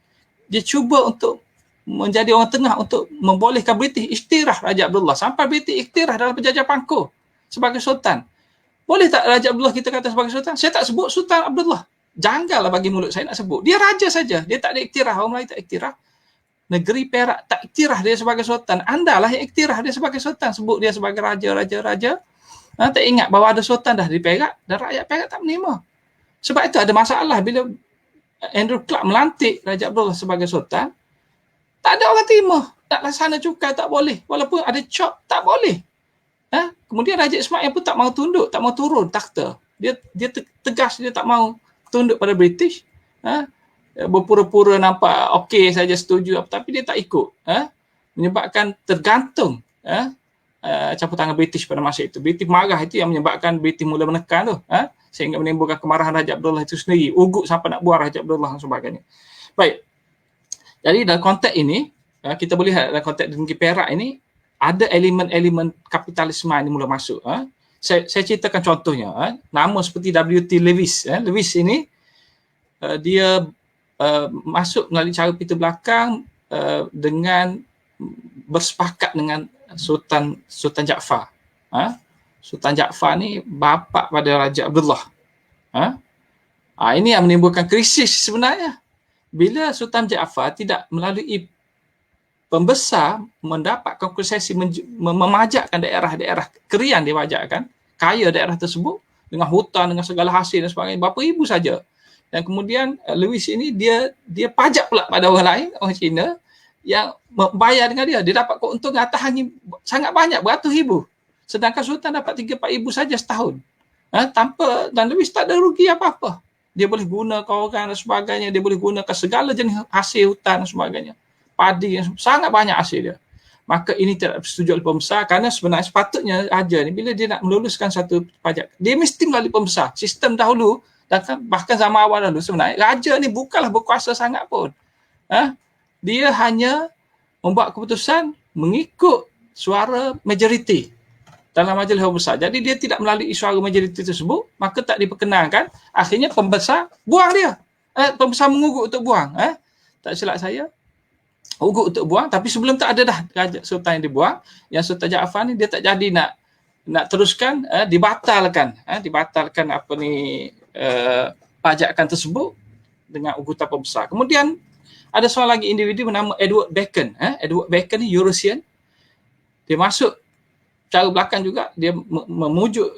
Dia cuba untuk menjadi orang tengah untuk membolehkan British iktiraf Raja Abdullah, sampai British iktiraf dalam penjajah Pangkor sebagai sultan. Boleh tak Raja Abdullah kita kata sebagai sultan? Saya tak sebut Sultan Abdullah. Janggallah bagi mulut saya nak sebut. Dia raja saja. Dia tak ada iktiraf. Orang Melayu tak iktiraf. Negeri Perak tak iktiraf dia sebagai sultan. Andalah yang iktiraf dia sebagai sultan. Sebut dia sebagai raja. Tak ingat bahawa ada sultan dah di Perak dan rakyat Perak tak menerima. Sebab itu ada masalah bila Andrew Clark melantik Raja Abdullah sebagai sultan. Tak ada orang terima. Nak laksana cukai tak boleh. Walaupun ada cop tak boleh. Kemudian Raja Ismail pun tak mau tunduk, tak mau turun takhta. Dia tegas, dia tak mau tunduk pada British. Berpura-pura nampak okey saja, setuju, tapi dia tak ikut. Menyebabkan tergantung campur tangan British pada masa itu. British marah, itu yang menyebabkan British mula menekan tu. Sehingga menimbulkan kemarahan Raja Abdullah itu sendiri. Ugut sampai nak buang Raja Abdullah dan sebagainya. Baik. Jadi dalam konteks ini, kita boleh lihat dalam konteks negeri Perak ini, ada elemen-elemen kapitalisme ini mula masuk. Saya ceritakan contohnya. Nama seperti W.T. Lewis. Lewis ini, dia masuk melalui cara pintu belakang dengan bersepakat dengan Sultan Jaafar. Sultan Jaafar ni bapa pada Raja Abdullah. Ini yang menimbulkan krisis sebenarnya. Bila Sultan Jaafar tidak melalui pembesar mendapatkan konsesi memajakkan daerah-daerah kerian, dia wajarkan kaya daerah tersebut dengan hutan, dengan segala hasil dan sebagainya, berapa ribu saja. Dan kemudian Lewis ini dia pajak pula pada orang lain, orang Cina yang membayar dengan dia dapat keuntungan atas angin sangat banyak, beratus ribu. Sedangkan Sultan dapat 3-4 ribu saja setahun. Dan Lewis tak ada rugi apa-apa. Dia boleh gunakan orang dan sebagainya, dia boleh gunakan segala jenis hasil hutan dan sebagainya. Padi yang sangat banyak hasil dia. Maka ini tidak disetujui oleh pembesar kerana sebenarnya sepatutnya raja ni bila dia nak meluluskan satu pajak, dia mesti melalui pembesar. Sistem dahulu, bahkan zaman awal dahulu sebenarnya, raja ni bukanlah berkuasa sangat pun. Dia hanya membuat keputusan mengikut suara majoriti dalam majlis besar. Jadi dia tidak melalui suara majoriti tersebut, maka tak diperkenankan. Akhirnya pembesar buang dia. Pembesar mengugut untuk buang. Tak silap saya, ugut untuk buang, tapi sebelum tak ada dah Raja Sultan yang dibuang, yang Sultan Jaafar ni dia tak jadi nak nak teruskan dibatalkan apa ni pajakan tersebut dengan ugutan pembesar. Kemudian ada seorang lagi individu bernama Edward Bacon. Edward Bacon ni Eurasian. Dia masuk cara belakang juga, dia memujuk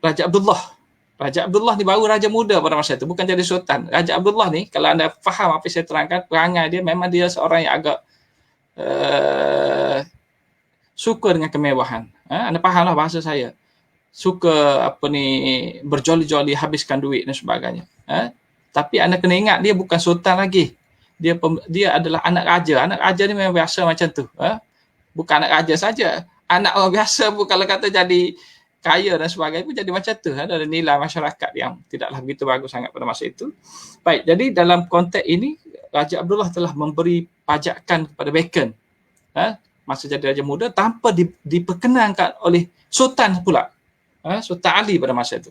Raja Abdullah. Raja Abdullah ni baru raja muda pada masa itu, bukan jadi sultan. Raja Abdullah ni, kalau anda faham apa yang saya terangkan, perangai dia memang dia seorang yang agak suka dengan kemewahan. Anda fahamlah bahasa saya. Suka apa ni, berjoli-joli, habiskan duit dan sebagainya. Tapi anda kena ingat, dia bukan sultan lagi. Dia adalah anak raja. Anak raja ni memang biasa macam tu. Bukan anak raja saja. Anak orang biasa pun kalau kata jadi kaya dan sebagainya pun jadi macam tu. Ada nilai masyarakat yang tidaklah begitu bagus sangat pada masa itu. Baik, jadi dalam konteks ini, Raja Abdullah telah memberi pajakan kepada Bacon masa jadi raja muda tanpa diperkenankan oleh Sultan pula. Sultan Ali pada masa itu.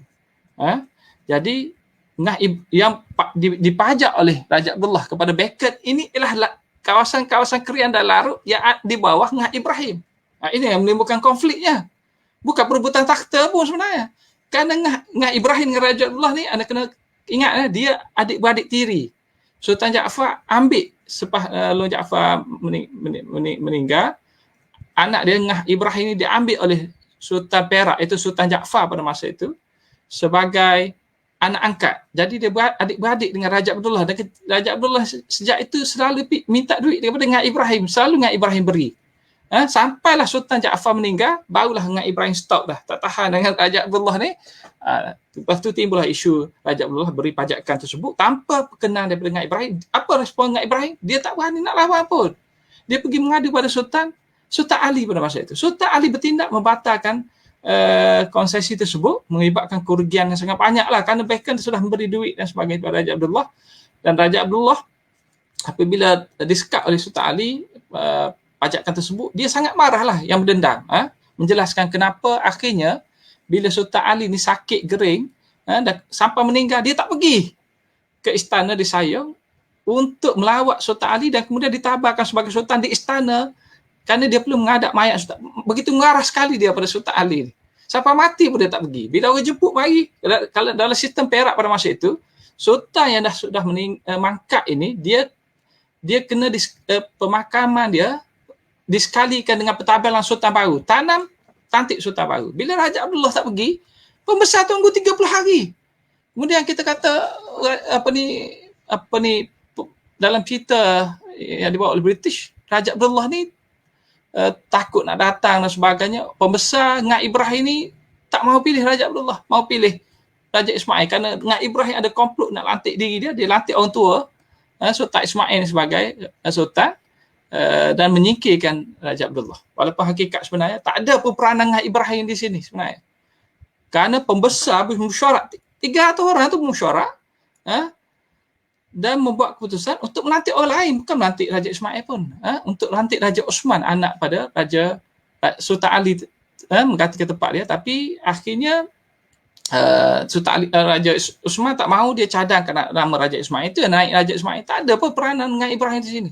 Jadi yang dipajak oleh Raja Abdullah kepada Bacon ini ialah kawasan-kawasan Krian dan Larut yang di bawah Ngah Ibrahim. Ini yang menimbulkan konfliknya. Bukan perebutan takhta pun sebenarnya. Kerana Ngah Ibrahim dengan Raja Abdullah ni, anda kena ingat dia adik-beradik tiri. Sultan Jaafar ambil Long Jaafar meninggal, anak dia Ngah Ibrahim ni diambil oleh Sultan Perak, itu Sultan Jaafar pada masa itu, sebagai anak angkat. Jadi dia adik-beradik dengan Raja Abdullah. Dan Raja Abdullah sejak itu selalu minta duit daripada Ngah Ibrahim. Selalu Ngah Ibrahim beri. Sampailah Sultan Jaafar meninggal, barulah Ngah Ibrahim stop dah. Tak tahan dengan Raja Abdullah ni. Lepas tu timbullah isu Raja Abdullah beri pajakan tersebut tanpa perkenan daripada Ngah Ibrahim. Apa respon Ngah Ibrahim? Dia tak berani nak lawan pun. Dia pergi mengadu pada Sultan Ali pada masa itu. Sultan Ali bertindak membatalkan konsesi tersebut, mengibatkan kerugian yang sangat banyak lah, kerana Bacon sudah memberi duit dan sebagainya kepada Raja Abdullah. Dan Raja Abdullah apabila disekat oleh Sultan Ali pajakan tersebut, dia sangat marah lah, yang berdendam. Menjelaskan kenapa akhirnya bila Sultan Ali ni sakit gering dan sampai meninggal, dia tak pergi ke istana di Sayong untuk melawat Sultan Ali dan kemudian ditabarkan sebagai sultan di istana, kerana dia perlu menghadap mayat Sultan. Begitu marah sekali dia pada Sultan Ali. Sampai mati pun dia tak pergi. Bila orang jemput mari, kalau dalam sistem Perak pada masa itu, sultan yang sudah mangkat ini, dia kena pemakaman dia disekalikan dengan pentabelan sultan baru. Tantik sultan baru. Bila Raja Abdullah tak pergi, pembesar tunggu 30 hari. Kemudian kita kata apa ni dalam cerita yang dibawa oleh British, Raja Abdullah ni takut nak datang dan sebagainya. Pembesar Ngah Ibrahim ni tak mahu pilih Raja Abdullah, mahu pilih Raja Ismail, kerana Ngah Ibrahim ada komplot nak lantik diri dia lantik orang tua Sultan Ismail sebagai sultan dan menyingkirkan Raja Abdullah. Walaupun hakikat sebenarnya tak ada peranan Ngah Ibrahim di sini sebenarnya. Kerana pembesar bermesyuarat, 300 orang tu bermesyuarat dan membuat keputusan untuk melantik orang lain, bukan melantik Raja Ismail pun, untuk melantik Raja Osman, anak pada Raja Sultan Ali, mengganti ke tempat dia. Tapi akhirnya Sultan Ali, Raja Osman tak mahu, dia cadangkan nama Raja Ismail. Itu yang naik Raja Ismail. Tak ada apa peranan dengan Ibrahim di sini.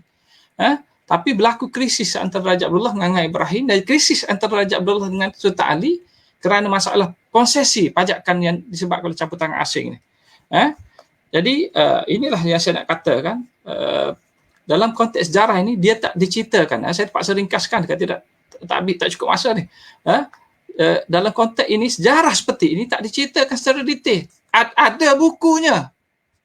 Tapi berlaku krisis antara Raja Abdullah dengan Ibrahim, dan krisis antara Raja Abdullah dengan Sultan Ali kerana masalah konsesi pajakan yang disebabkan oleh campur tangan asing ni. Jadi inilah yang saya nak katakan, dalam konteks sejarah ini dia tak diceritakan. Saya terpaksa ringkaskan, tak cukup masa ni. Dalam konteks ini, sejarah seperti ini tak diceritakan secara detail. Ada bukunya,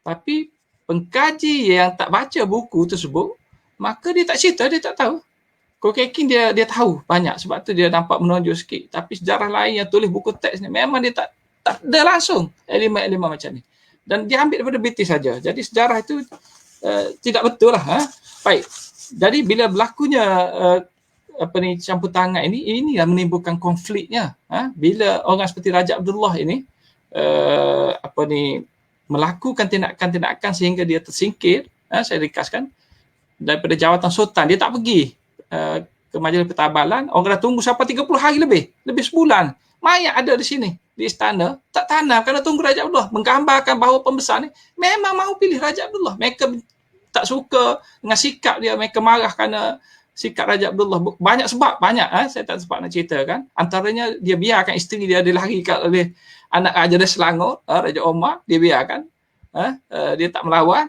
tapi pengkaji yang tak baca buku tersebut, maka dia tak cerita, dia tak tahu. Kokeking dia tahu banyak, sebab tu dia nampak menonjol sikit. Tapi sejarah lain yang tulis buku teks ni, memang dia tak ada langsung elemen-elemen macam ni. Dan dia ambil daripada British saja. Jadi sejarah itu tidak betul lah. Baik. Jadi bila berlakunya campur tangan ini yang menimbulkan konfliknya. Bila orang seperti Raja Abdullah ini melakukan tindakan-tindakan sehingga dia tersingkir, saya ringkaskan, daripada jawatan sultan. Dia tak pergi ke majlis pentabalan. Orang dah tunggu sampai 30 hari lebih sebulan. Mayat ada di sini, di istana, tak tanam kerana tunggu Raja Abdullah. Menggambarkan bahawa pembesar ni memang mahu pilih Raja Abdullah. Mereka tak suka dengan sikap dia, mereka marah kerana sikap Raja Abdullah. Banyak sebab, banyak. Saya tak sempat nak ceritakan. Antaranya dia biarkan isteri dia dilarikan oleh anak Raja dia Selangor, Raja Omar, dia biarkan. Dia tak melawan.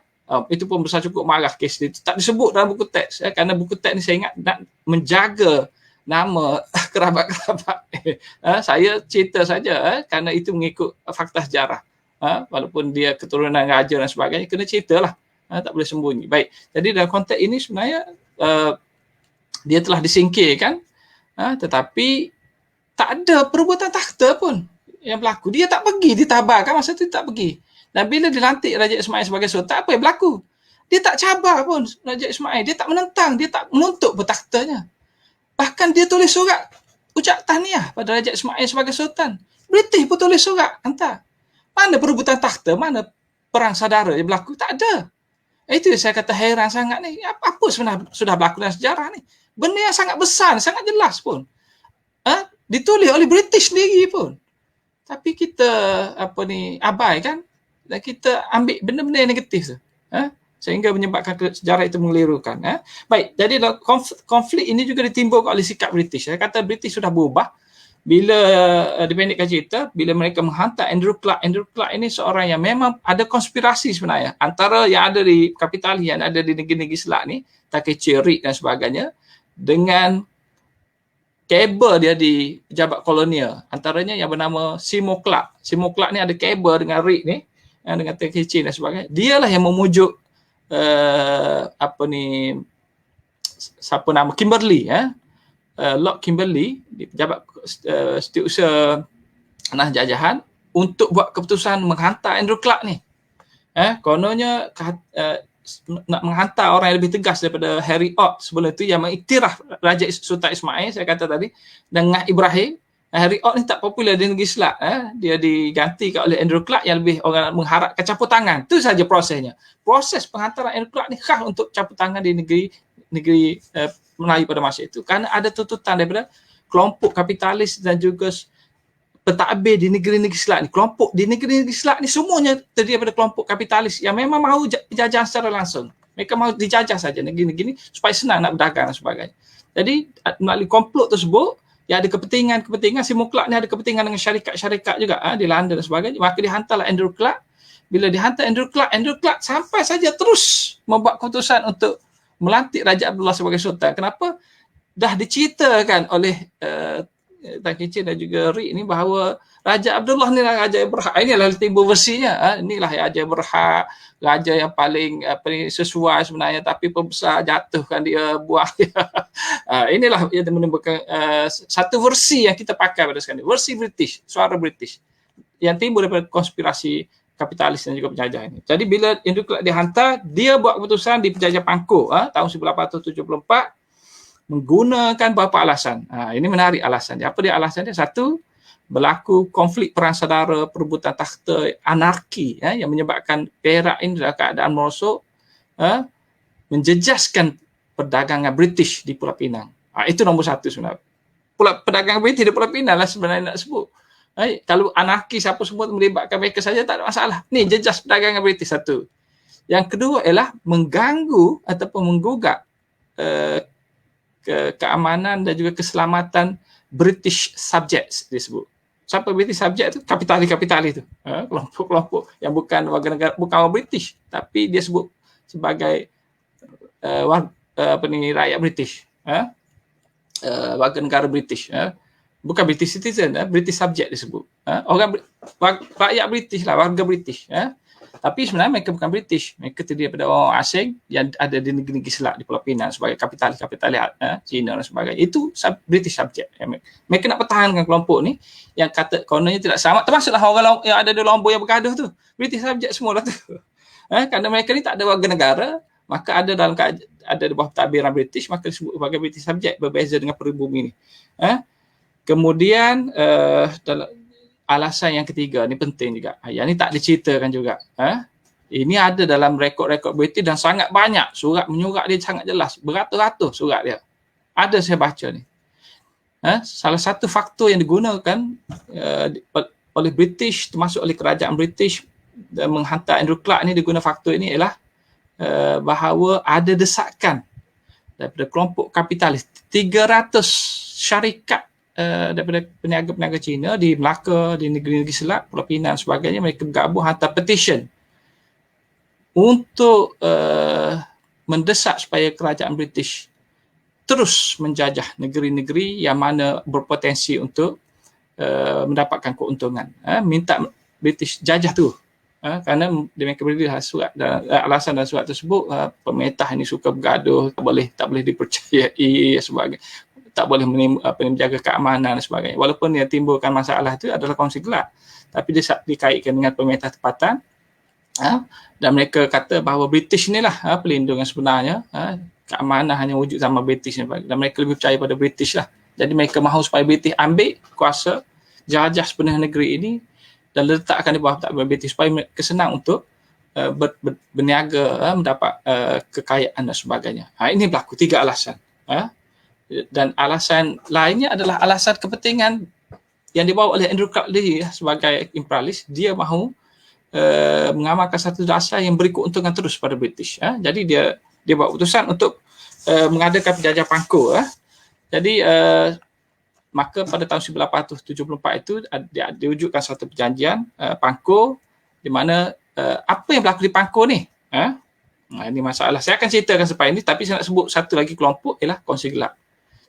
Itu pun besar cukup marah kes dia. Tak disebut dalam buku teks. Kerana buku teks ni saya ingat nak menjaga nama kerabat-kerabat. Saya cerita saja kerana itu mengikut fakta sejarah. Walaupun dia keturunan raja dan sebagainya, kena ceritalah. Tak boleh sembunyi. Baik. Jadi dalam konteks ini sebenarnya dia telah disingkirkan, tetapi tak ada perebutan takhta pun yang berlaku. Dia tak pergi, ditabarkan masa tu tak pergi. Dan bila dilantik Raja Ismail sebagai sultan, apa yang berlaku? Dia tak cabar pun Raja Ismail. Dia tak menentang, dia tak menuntut bertakhtanya. Bahkan dia tulis surat ucap tahniah pada Raja Ismail sebagai sultan. British pun tulis surat hantar. Mana perebutan takhta? Mana perang saudara yang berlaku? Tak ada. Itu yang saya kata heran sangat ni. Apa sebenarnya sudah berlaku dalam sejarah ni? Benda yang sangat besar, sangat jelas pun. Ditulis oleh British sendiri pun. Tapi kita abaikan dan kita ambil benda-benda yang negatif tu. Sehingga menyebabkan sejarah itu mengelirukan. Baik, jadi konflik ini juga ditimbulkan oleh sikap British. Saya kata British sudah berubah. Bila dipendekkan cerita, bila mereka menghantar Andrew Clark. Andrew Clark ini seorang yang memang ada konspirasi sebenarnya. Antara yang ada di Kapitalis, yang ada di negeri-negeri Selat ni, Takeshi Reed dan sebagainya, dengan kabel dia di pejabat kolonial. Antaranya yang bernama Seymour Clark. Seymour Clark ni ada kabel dengan Reed ni, dengan Takeshi dan sebagainya. Dialah yang memujuk siapa nama Kimberley, Lord Kimberley, pejabat setiausaha tanah jajahan, untuk buat keputusan menghantar Andrew Clark ni. Kononnya nak menghantar orang yang lebih tegas daripada Harry Ott sebelum itu, yang mengiktiraf Raja Sultan Ismail, saya kata tadi, dengan Ibrahim. Harry Ott ni tak popular di negeri Selat. Dia digantikan oleh Andrew Clark yang lebih orang mengharapkan campur tangan. Itu saja prosesnya. Proses penghantaran Andrew Clark ni khas untuk campur tangan di negeri Melayu pada masa itu. Kerana ada tuntutan daripada kelompok kapitalis dan juga pentadbir di negeri-negeri Selat ni. Kelompok di negeri-negeri Selat ni semuanya terdiri daripada kelompok kapitalis yang memang mahu penjajahan secara langsung. Mereka mahu dijajah saja negeri-negeri ni supaya senang nak berdagang dan sebagainya. Jadi melalui komplot tersebut, yang ada kepentingan, Seymour Clark ni ada kepentingan dengan syarikat-syarikat juga di London dan sebagainya. Maka dihantarlah Andrew Clark. Bila dihantar Andrew Clark sampai saja terus membuat keputusan untuk melantik Raja Abdullah sebagai sultan. Kenapa? Dah diceritakan oleh Takeshi dan juga Reed ni bahawa Raja Abdullah ni lah raja yang berhak. Inilah timbul versinya. Inilah raja yang berhak, raja yang paling sesuai sebenarnya, tapi pembesar jatuhkan dia, buang dia. Inilah yang menimbulkan satu versi yang kita pakai pada sekarang ni. Versi British, suara British yang timbul daripada konspirasi kapitalis dan juga penjajah ini. Jadi bila Andrew Clark dihantar, dia buat keputusan di penjajah Pangkor tahun 1874 menggunakan beberapa alasan. Ini menarik alasan dia. Apa dia alasan dia? Satu, berlaku konflik perang saudara, perebutan takhta, anarki yang menyebabkan Perak ini dalam keadaan merosot, menjejaskan perdagangan British di Pulau Pinang. Itu nombor satu sebenarnya. Perdagangan British di Pulau Pinang lah sebenarnya nak sebut. Kalau anarki siapa semua melibatkan mereka saja tak ada masalah. Ni jejas perdagangan British satu. Yang kedua ialah mengganggu ataupun menggugat keamanan dan juga keselamatan British subjects disebut. Siapa British subject tu? Kapitalis tu. Kelompok-kelompok yang bukan warga negara, bukan orang British, tapi dia sebut sebagai rakyat British. Warga negara British. Bukan British citizen, British subject disebut. Rakyat British lah, warga British. Tapi sebenarnya mereka bukan British. Mereka terdiri daripada orang asing yang ada di negeri-negeri Selat di Pulau Pinang sebagai kapitalis Cina dan sebagainya. Itu British subject. Mereka nak pertahankan kelompok ni yang kata kononnya tidak selamat. Termasuklah orang yang ada di Lombok yang bergaduh tu. British subject semua lah tu. Kerana mereka ni tak ada warga negara, maka ada di bawah pentadbiran British, maka disebut sebagai British subject, berbeza dengan peribumi ni. Kemudian alasan yang ketiga ni penting juga. Yang ni tak diceritakan juga. Ini ada dalam rekod-rekod British dan sangat banyak. Surat menyurat dia sangat jelas. Beratus-ratus surat dia. Ada saya baca ni. Salah satu faktor yang digunakan oleh British, termasuk oleh kerajaan British dan menghantar Andrew Clark ni, diguna faktor ini ialah bahawa ada desakan daripada kelompok kapitalis. 300 syarikat daripada peniaga-peniaga Cina di Melaka, di negeri-negeri Selat, Pulau Pinang dan sebagainya, mereka bergabung hantar petition untuk mendesak supaya kerajaan British terus menjajah negeri-negeri yang mana berpotensi untuk mendapatkan keuntungan. Minta British jajah tu. Kerana mereka beri surat dan alasan dalam surat tersebut, pemerintah ini suka bergaduh, tak boleh dipercayai sebagainya, tak boleh menjaga keamanan dan sebagainya. Walaupun yang timbulkan masalah itu adalah kongsi gelap, tapi dia dikaitkan dengan pemerintah tempatan. Dan mereka kata bahawa British inilah pelindung yang sebenarnya, keamanan hanya wujud sama British ni, dan mereka lebih percaya pada British lah. Jadi mereka mahu supaya British ambil kuasa, jajah sepenuh negeri ini dan letakkan di bawah takhta British supaya mereka senang untuk berniaga, mendapat kekayaan dan sebagainya. Ini berlaku 3 alasan. Dan alasan lainnya adalah alasan kepentingan yang dibawa oleh Andrew Crowley sebagai imperialis. Dia mahu mengamalkan satu dasar yang beri keuntungan terus pada British. Jadi dia buat keputusan untuk mengadakan penjajah Pangko. Jadi maka pada tahun 1874 itu diwujudkan satu perjanjian Pangko, di mana apa yang berlaku di Pangko ni? Ini masalah. Saya akan ceritakan sampai ini, tapi saya nak sebut satu lagi kelompok ialah kongsi gelap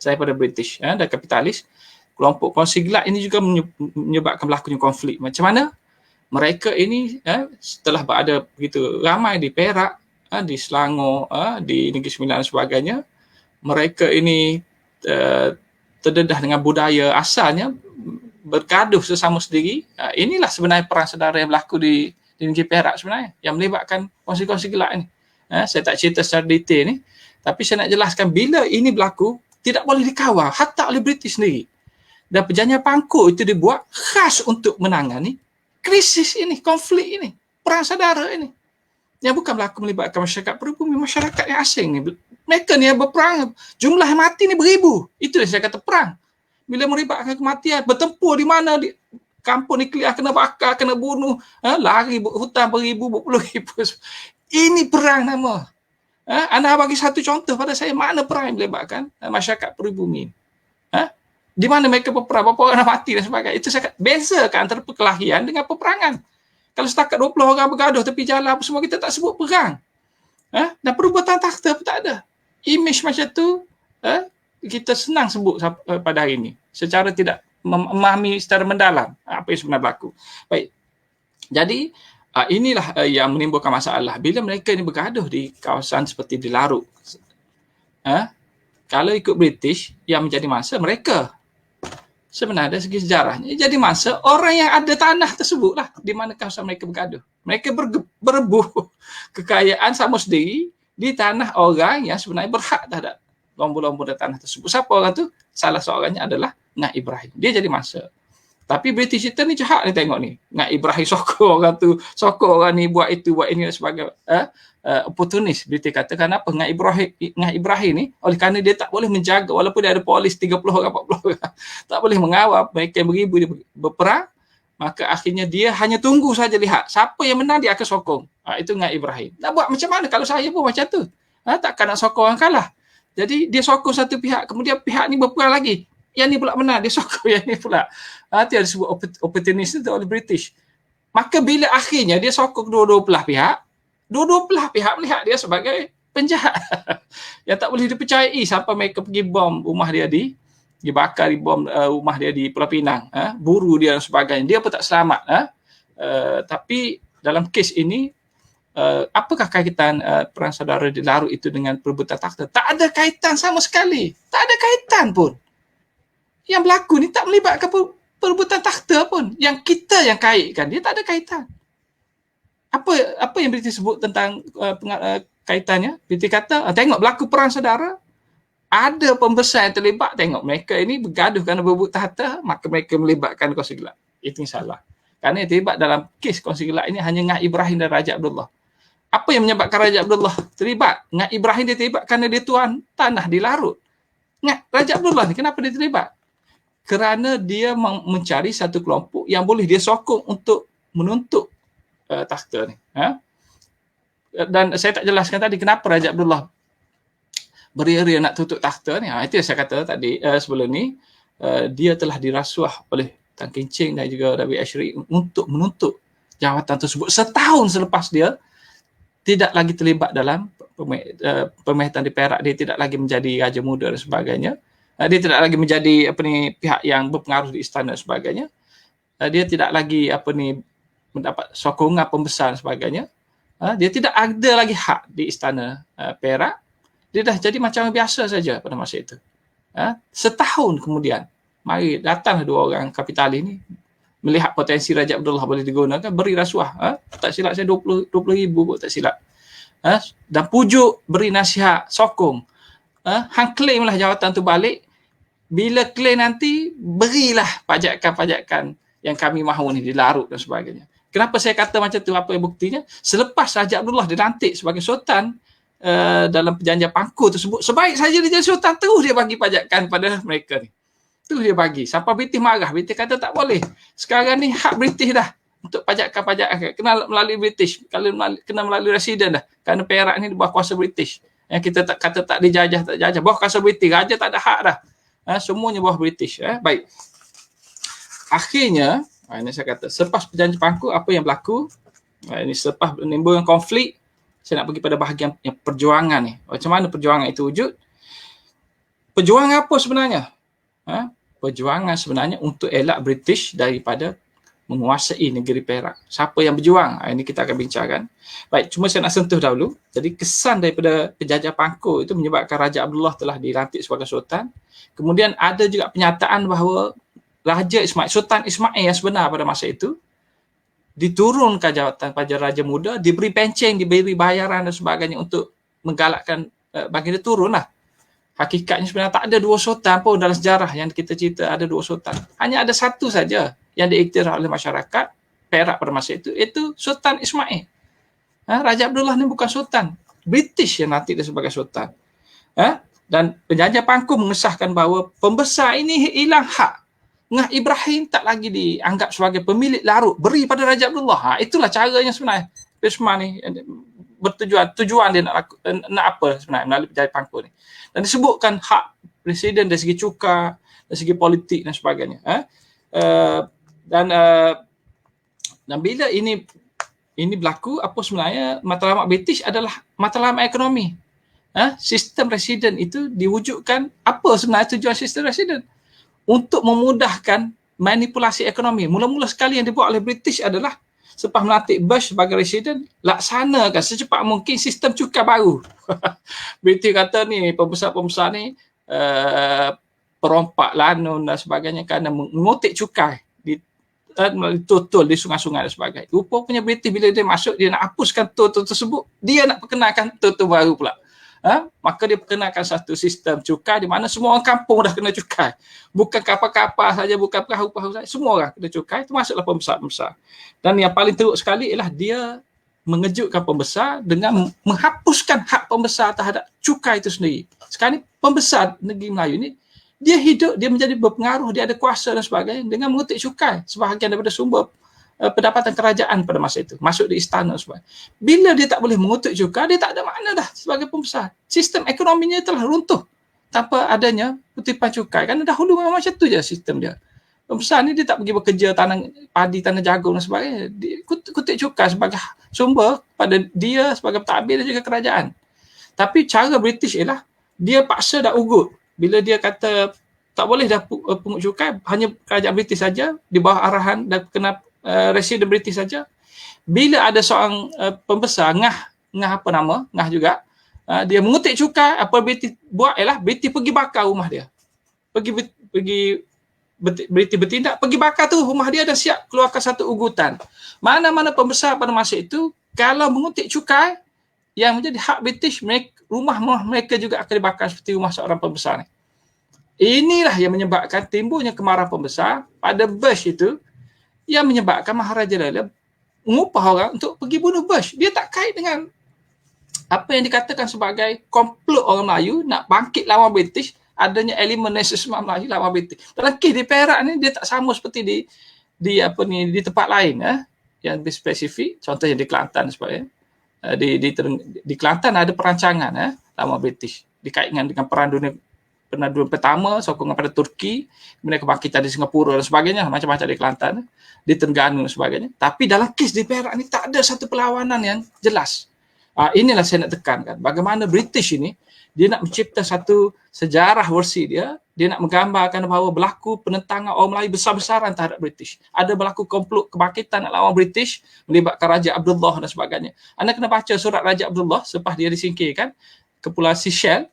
daripada British dan kapitalis. Kelompok kongsi gelap ini juga menyebabkan berlakunya konflik. Macam mana? Mereka ini setelah berada begitu ramai di Perak, di Selangor, di Negeri Sembilan dan sebagainya, mereka ini terdedah dengan budaya asalnya, bergaduh sesama sendiri. Inilah sebenarnya perang saudara yang berlaku di Negeri Perak sebenarnya, yang melibatkan kongsi-kongsi gelap ini. Saya tak cerita secara detail ni, tapi saya nak jelaskan bila ini berlaku, tidak boleh dikawal, hatta oleh British sendiri. Dan perjanjian Pangko itu dibuat khas untuk menangani krisis ini, konflik ini, perang saudara ini. Yang bukan berlaku melibatkan masyarakat peribumi, masyarakat yang asing ni. Mereka ni yang berperang, jumlah yang mati ni beribu. Itu yang saya kata perang. Bila melibatkan kematian, bertempur di mana, di kampung nuklear kena bakar, kena bunuh, lari hutan beribu, berpuluh ribu. Ini perang nama. Anda bagi satu contoh pada saya, mana perang yang melibatkan masyarakat peribumi. Di mana mereka berperang, berapa orang mati dan sebagainya. Itu saya kata, bezakan antara perkelahian dengan peperangan. Kalau setakat 20 orang bergaduh tepi jalan apa semua, kita tak sebut perang. Dan perebutan takhta pun tak ada. Image macam tu kita senang sebut pada hari ini secara tidak memahami secara mendalam apa yang sebenarnya berlaku. Baik. Jadi inilah yang menimbulkan masalah bila mereka ini bergaduh di kawasan seperti di Larut. Kalau ikut British yang menjadi mangsa mereka, sebenarnya dari segi sejarahnya jadi mangsa orang yang ada tanah tersebutlah di mana kawasan mereka bergaduh. Mereka berebut kekayaan sama sendiri di tanah orang yang sebenarnya berhak terhadap lomba-lomba di tanah tersebut. Siapa orang tu? Salah seorangnya adalah Ngak Ibrahim. Dia jadi mangsa. Tapi British kita ni jahat ni tengok ni. Ngak Ibrahim sokong orang tu, sokong orang ni buat itu, buat ini sebagai oportunis. British kata kenapa Ngak Ibrahim ni, oleh kerana dia tak boleh menjaga, walaupun dia ada polis 30 orang, 40 orang, tak boleh mengawal mereka yang beribu dia berperang, maka akhirnya dia hanya tunggu saja lihat siapa yang menang dia akan sokong. Itu Ngak Ibrahim. Nak buat macam mana kalau saya pun macam tu? Takkan nak sokong orang kalah. Jadi dia sokong satu pihak, kemudian pihak ni berperang lagi. Yang ni pula menang, dia sokong yang ni pula. Itu yang disebut opportunist itu oleh British. Maka bila akhirnya dia sokong dua-dua belah pihak, dua-dua belah pihak melihat dia sebagai penjahat yang tak boleh dipercayai sampai mereka pergi bom rumah dia dibakar di bom rumah dia di Pulau Pinang, buru dia dan sebagainya. Dia pun tak selamat. Tapi dalam kes ini, apakah kaitan perang saudara di Larut itu dengan perebutan takhta? Tak ada kaitan sama sekali. Tak ada kaitan pun. Yang berlaku ni tak melibatkan perebutan takhta pun. Yang kita yang kaitkan, dia tak ada kaitan. Apa yang British sebut tentang kaitannya? British kata, tengok berlaku perang saudara, ada pembesar yang terlibat, tengok mereka ini bergaduh kerana berebut takhta, maka mereka melibatkan kongsi gelap. Itu yang salah. Kerana yang terlibat dalam kes kongsi gelap ini hanya Ngak Ibrahim dan Raja Abdullah. Apa yang menyebabkan Raja Abdullah terlibat? Ngak Ibrahim dia terlibat kerana dia tuan tanah di Larut. Raja Abdullah ni kenapa dia terlibat? Kerana dia mencari satu kelompok yang boleh dia sokong untuk menuntut takhta ni. Dan saya tak jelaskan tadi kenapa Raja Abdullah beria-ria nak tutup takhta ni. Itu yang saya kata tadi sebelum ni, dia telah dirasuah oleh Tan Keng Cheng dan juga Rabi Ashri untuk menuntut jawatan tersebut setahun selepas dia tidak lagi terlibat dalam pemerintahan di Perak. Dia tidak lagi menjadi Raja Muda dan sebagainya. Dia tidak lagi menjadi pihak yang berpengaruh di istana dan sebagainya. Dia tidak lagi mendapat sokongan pembesar dan sebagainya. Dia tidak ada lagi hak di istana Perak. Dia dah jadi macam biasa saja pada masa itu. Setahun kemudian, mari datang dua orang kapitalis ni, melihat potensi Raja Abdullah boleh digunakan, beri rasuah. Tak silap saya 20 ribu pun tak silap. Dan pujuk, beri nasihat, sokong. Hang claimlah jawatan tu balik. Bila claim nanti, berilah pajakan-pajakan yang kami mahu ni, dilarut dan sebagainya. Kenapa saya kata macam tu? Apa yang buktinya? Selepas Raja Abdullah dilantik sebagai sultan dalam perjanjian Pangku tersebut, sebaik saja dia jadi sultan, terus dia bagi pajakan pada mereka ni. Terus dia bagi. Sampai British marah. British kata tak boleh. Sekarang ni hak British dah untuk pajakan-pajakan. Kena melalui British. Kena melalui residen dah. Kerana Perak ni di bawah kuasa British. Yang kita tak kata tak dijajah, tak jajah. Bawah kuasa British. Raja tak ada hak dah. Semuanya bawah British. Baik. Akhirnya, ini saya kata, selepas perjanjian Pangku, apa yang berlaku? Ini selepas menimbulkan konflik, saya nak pergi pada bahagian yang perjuangan ni. Macam mana perjuangan itu wujud? Perjuangan apa sebenarnya? Perjuangan sebenarnya untuk elak British daripada menguasai negeri Perak. Siapa yang berjuang? Ini kita akan bincangkan. Baik, cuma saya nak sentuh dahulu. Jadi kesan daripada penjajah Pangku itu menyebabkan Raja Abdullah telah dilantik sebagai sultan. Kemudian ada juga penyataan bahawa Raja Ismail, Sultan Ismail yang sebenar pada masa itu, diturunkan jawatan pada Raja Muda, diberi penceng, diberi bayaran dan sebagainya untuk menggalakkan bagi dia turun lah. Hakikatnya sebenarnya tak ada dua sultan pun dalam sejarah yang kita cerita ada dua sultan. Hanya ada satu saja yang diiktiraf oleh masyarakat Perak pada masa itu, iaitu Sultan Ismail. Raja Abdullah ni bukan sultan. British yang nanti dia sebagai sultan. Dan penjajah Pangku mengesahkan bahawa pembesar ini hilang hak. Ngah Ibrahim tak lagi dianggap sebagai pemilik larut, beri pada Raja Abdullah. Itulah caranya sebenarnya. Pisma ni tujuan dia nak apa sebenarnya melalui penjajah Pangku ni. Dan disebutkan hak presiden dari segi cukai, dari segi politik dan sebagainya. Dan bila ini berlaku, apa sebenarnya matlamat British adalah matlamat ekonomi. Sistem residen itu diwujudkan, apa sebenarnya tujuan sistem residen? Untuk memudahkan manipulasi ekonomi. Mula-mula sekali yang dibuat oleh British adalah selepas melantik Bush sebagai residen, laksanakan secepat mungkin sistem cukai baru. British kata ni, pembesar-pembesar ni perompak lanun dan sebagainya kerana mengotik cukai melalui tol di sungai-sungai dan sebagainya. Rupanya British bila dia masuk, dia nak hapuskan tol tersebut, dia nak perkenalkan tol baru pula. Maka dia perkenalkan satu sistem cukai di mana semua orang kampung dah kena cukai. Bukan kapal-kapal saja, bukan perahu-perahu saja, semua orang kena cukai. Itu masuklah pembesar-pembesar. Dan yang paling teruk sekali ialah dia mengejutkan pembesar dengan menghapuskan hak pembesar terhadap cukai itu sendiri. Sekarang ni pembesar negeri Melayu ni, dia hidup, dia menjadi berpengaruh, dia ada kuasa dan sebagainya dengan mengutik cukai sebahagian daripada sumber pendapatan kerajaan pada masa itu, masuk di istana sebagainya. Bila dia tak boleh mengutuk cukai, dia tak ada makna dah sebagai pembesar. Sistem ekonominya telah runtuh tanpa adanya kutipan cukai. Kerana dahulu memang macam tu je sistem dia. Pembesar ni dia tak pergi bekerja tanam padi, tanam jagung dan sebagainya. Dia kutip cukai sebagai sumber pada dia sebagai pentadbir dan juga kerajaan. Tapi cara British ialah dia paksa dah ugut. Bila dia kata tak boleh dah pungut cukai, hanya kerajaan British saja di bawah arahan dan kena residen British saja. Bila ada seorang pembesar, ngah juga, dia mengutik cukai, apa British buat ialah British pergi bakar rumah dia. British bertindak, pergi bakar tu rumah dia dan siap keluarkan satu ugutan. Mana-mana pembesar pada masa itu, kalau mengutik cukai yang menjadi hak British, rumah mereka juga akan dibakar seperti rumah seorang pembesar ni. Inilah yang menyebabkan timbulnya kemarahan pembesar pada Bush itu, yang menyebabkan Maharaja Lala mengupah orang untuk pergi bunuh Bush. Dia tak kait dengan apa yang dikatakan sebagai komplot orang Melayu nak bangkit lawan British, adanya elemen nasionalisme Melayu lawan British. Dalam kes di Perak ni dia tak sama seperti di tempat lain yang lebih spesifik, contohnya di Kelantan sebagainya. Di Kelantan ada perancangan lawan British. dikaitkan dengan Perang Dunia Pertama, sokongan pada Turki, kemudian kebangkitan di Singapura dan sebagainya, macam-macam di Kelantan, di Terengganu dan sebagainya. Tapi dalam kes di Perak ni tak ada satu perlawanan yang jelas. Inilah saya nak tekankan. Bagaimana British ini, dia nak mencipta satu sejarah versi dia nak menggambarkan bahawa berlaku penentangan orang Melayu besar-besaran terhadap British. Ada berlaku komplot kebangkitan nak lawan British, melibatkan Raja Abdullah dan sebagainya. Anda kena baca surat Raja Abdullah selepas dia disingkirkan ke Pulau Seychelles.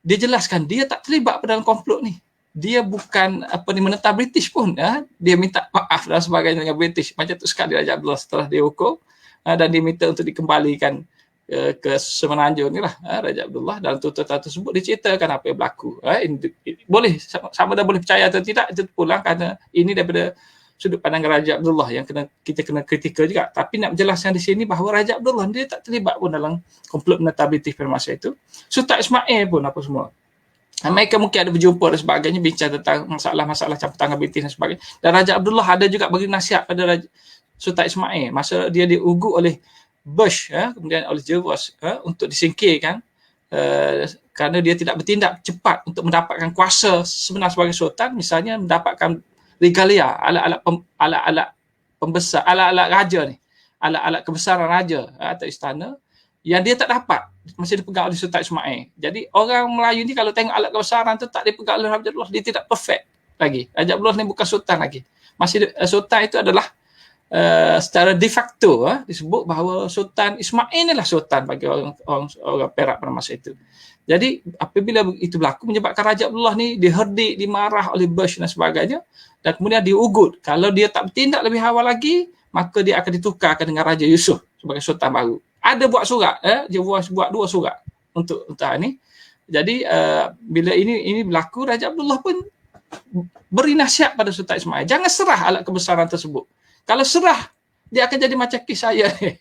Dia jelaskan dia tak terlibat pada dalam komplot ni. Dia bukan menentang British pun. Dia minta maaf dan sebagainya dengan British. Macam tu sekali Raja Abdullah setelah dia hukum dan dia minta untuk dikembalikan ke Semenanjung ni lah. Raja Abdullah dalam tuntutan tersebut diceritakan apa yang berlaku. Boleh sama ada boleh percaya atau tidak, itu pulang kerana ini daripada sudut pandang Raja Abdullah yang kita kena kritikal juga. Tapi nak menjelaskan di sini bahawa Raja Abdullah dia tak terlibat pun dalam komplot menentang British pada masa itu. Sultan Ismail pun apa semua. Mereka mungkin ada berjumpa dan sebagainya, bincang tentang masalah-masalah campur tangan British dan sebagainya. Dan Raja Abdullah ada juga bagi nasihat pada Sultan Ismail masa dia diugut oleh Bush, kemudian oleh Jervois untuk disingkirkan kerana dia tidak bertindak cepat untuk mendapatkan kuasa sebenar sebagai sultan, misalnya mendapatkan regalia, alat-alat pembesar, alat-alat raja ni, alat-alat kebesaran raja atau istana yang dia tak dapat masih dipegang oleh Sultan Ismail. Jadi orang Melayu ni kalau tengok alat kebesaran tu tak dipegang oleh Raja Abdullah, dia tidak perfect lagi. Raja Abdullah ni bukan sultan lagi. Masih sultan itu adalah secara de facto disebut bahawa Sultan Ismail inilah sultan bagi orang Perak pada masa itu. Jadi apabila itu berlaku menyebabkan Raja Abdullah ni diherdik, dimarah oleh Bush dan sebagainya, dan kemudian diugut. Kalau dia tak bertindak lebih awal lagi, maka dia akan ditukarkan dengan Raja Yusof sebagai sultan baru. Ada buat surat, dia buat 2 surat untuk ni. Jadi bila ini berlaku, Raja Abdullah pun beri nasihat pada Sultan Ismail, jangan serah alat kebesaran tersebut. Kalau serah, dia akan jadi macam kes saya ni.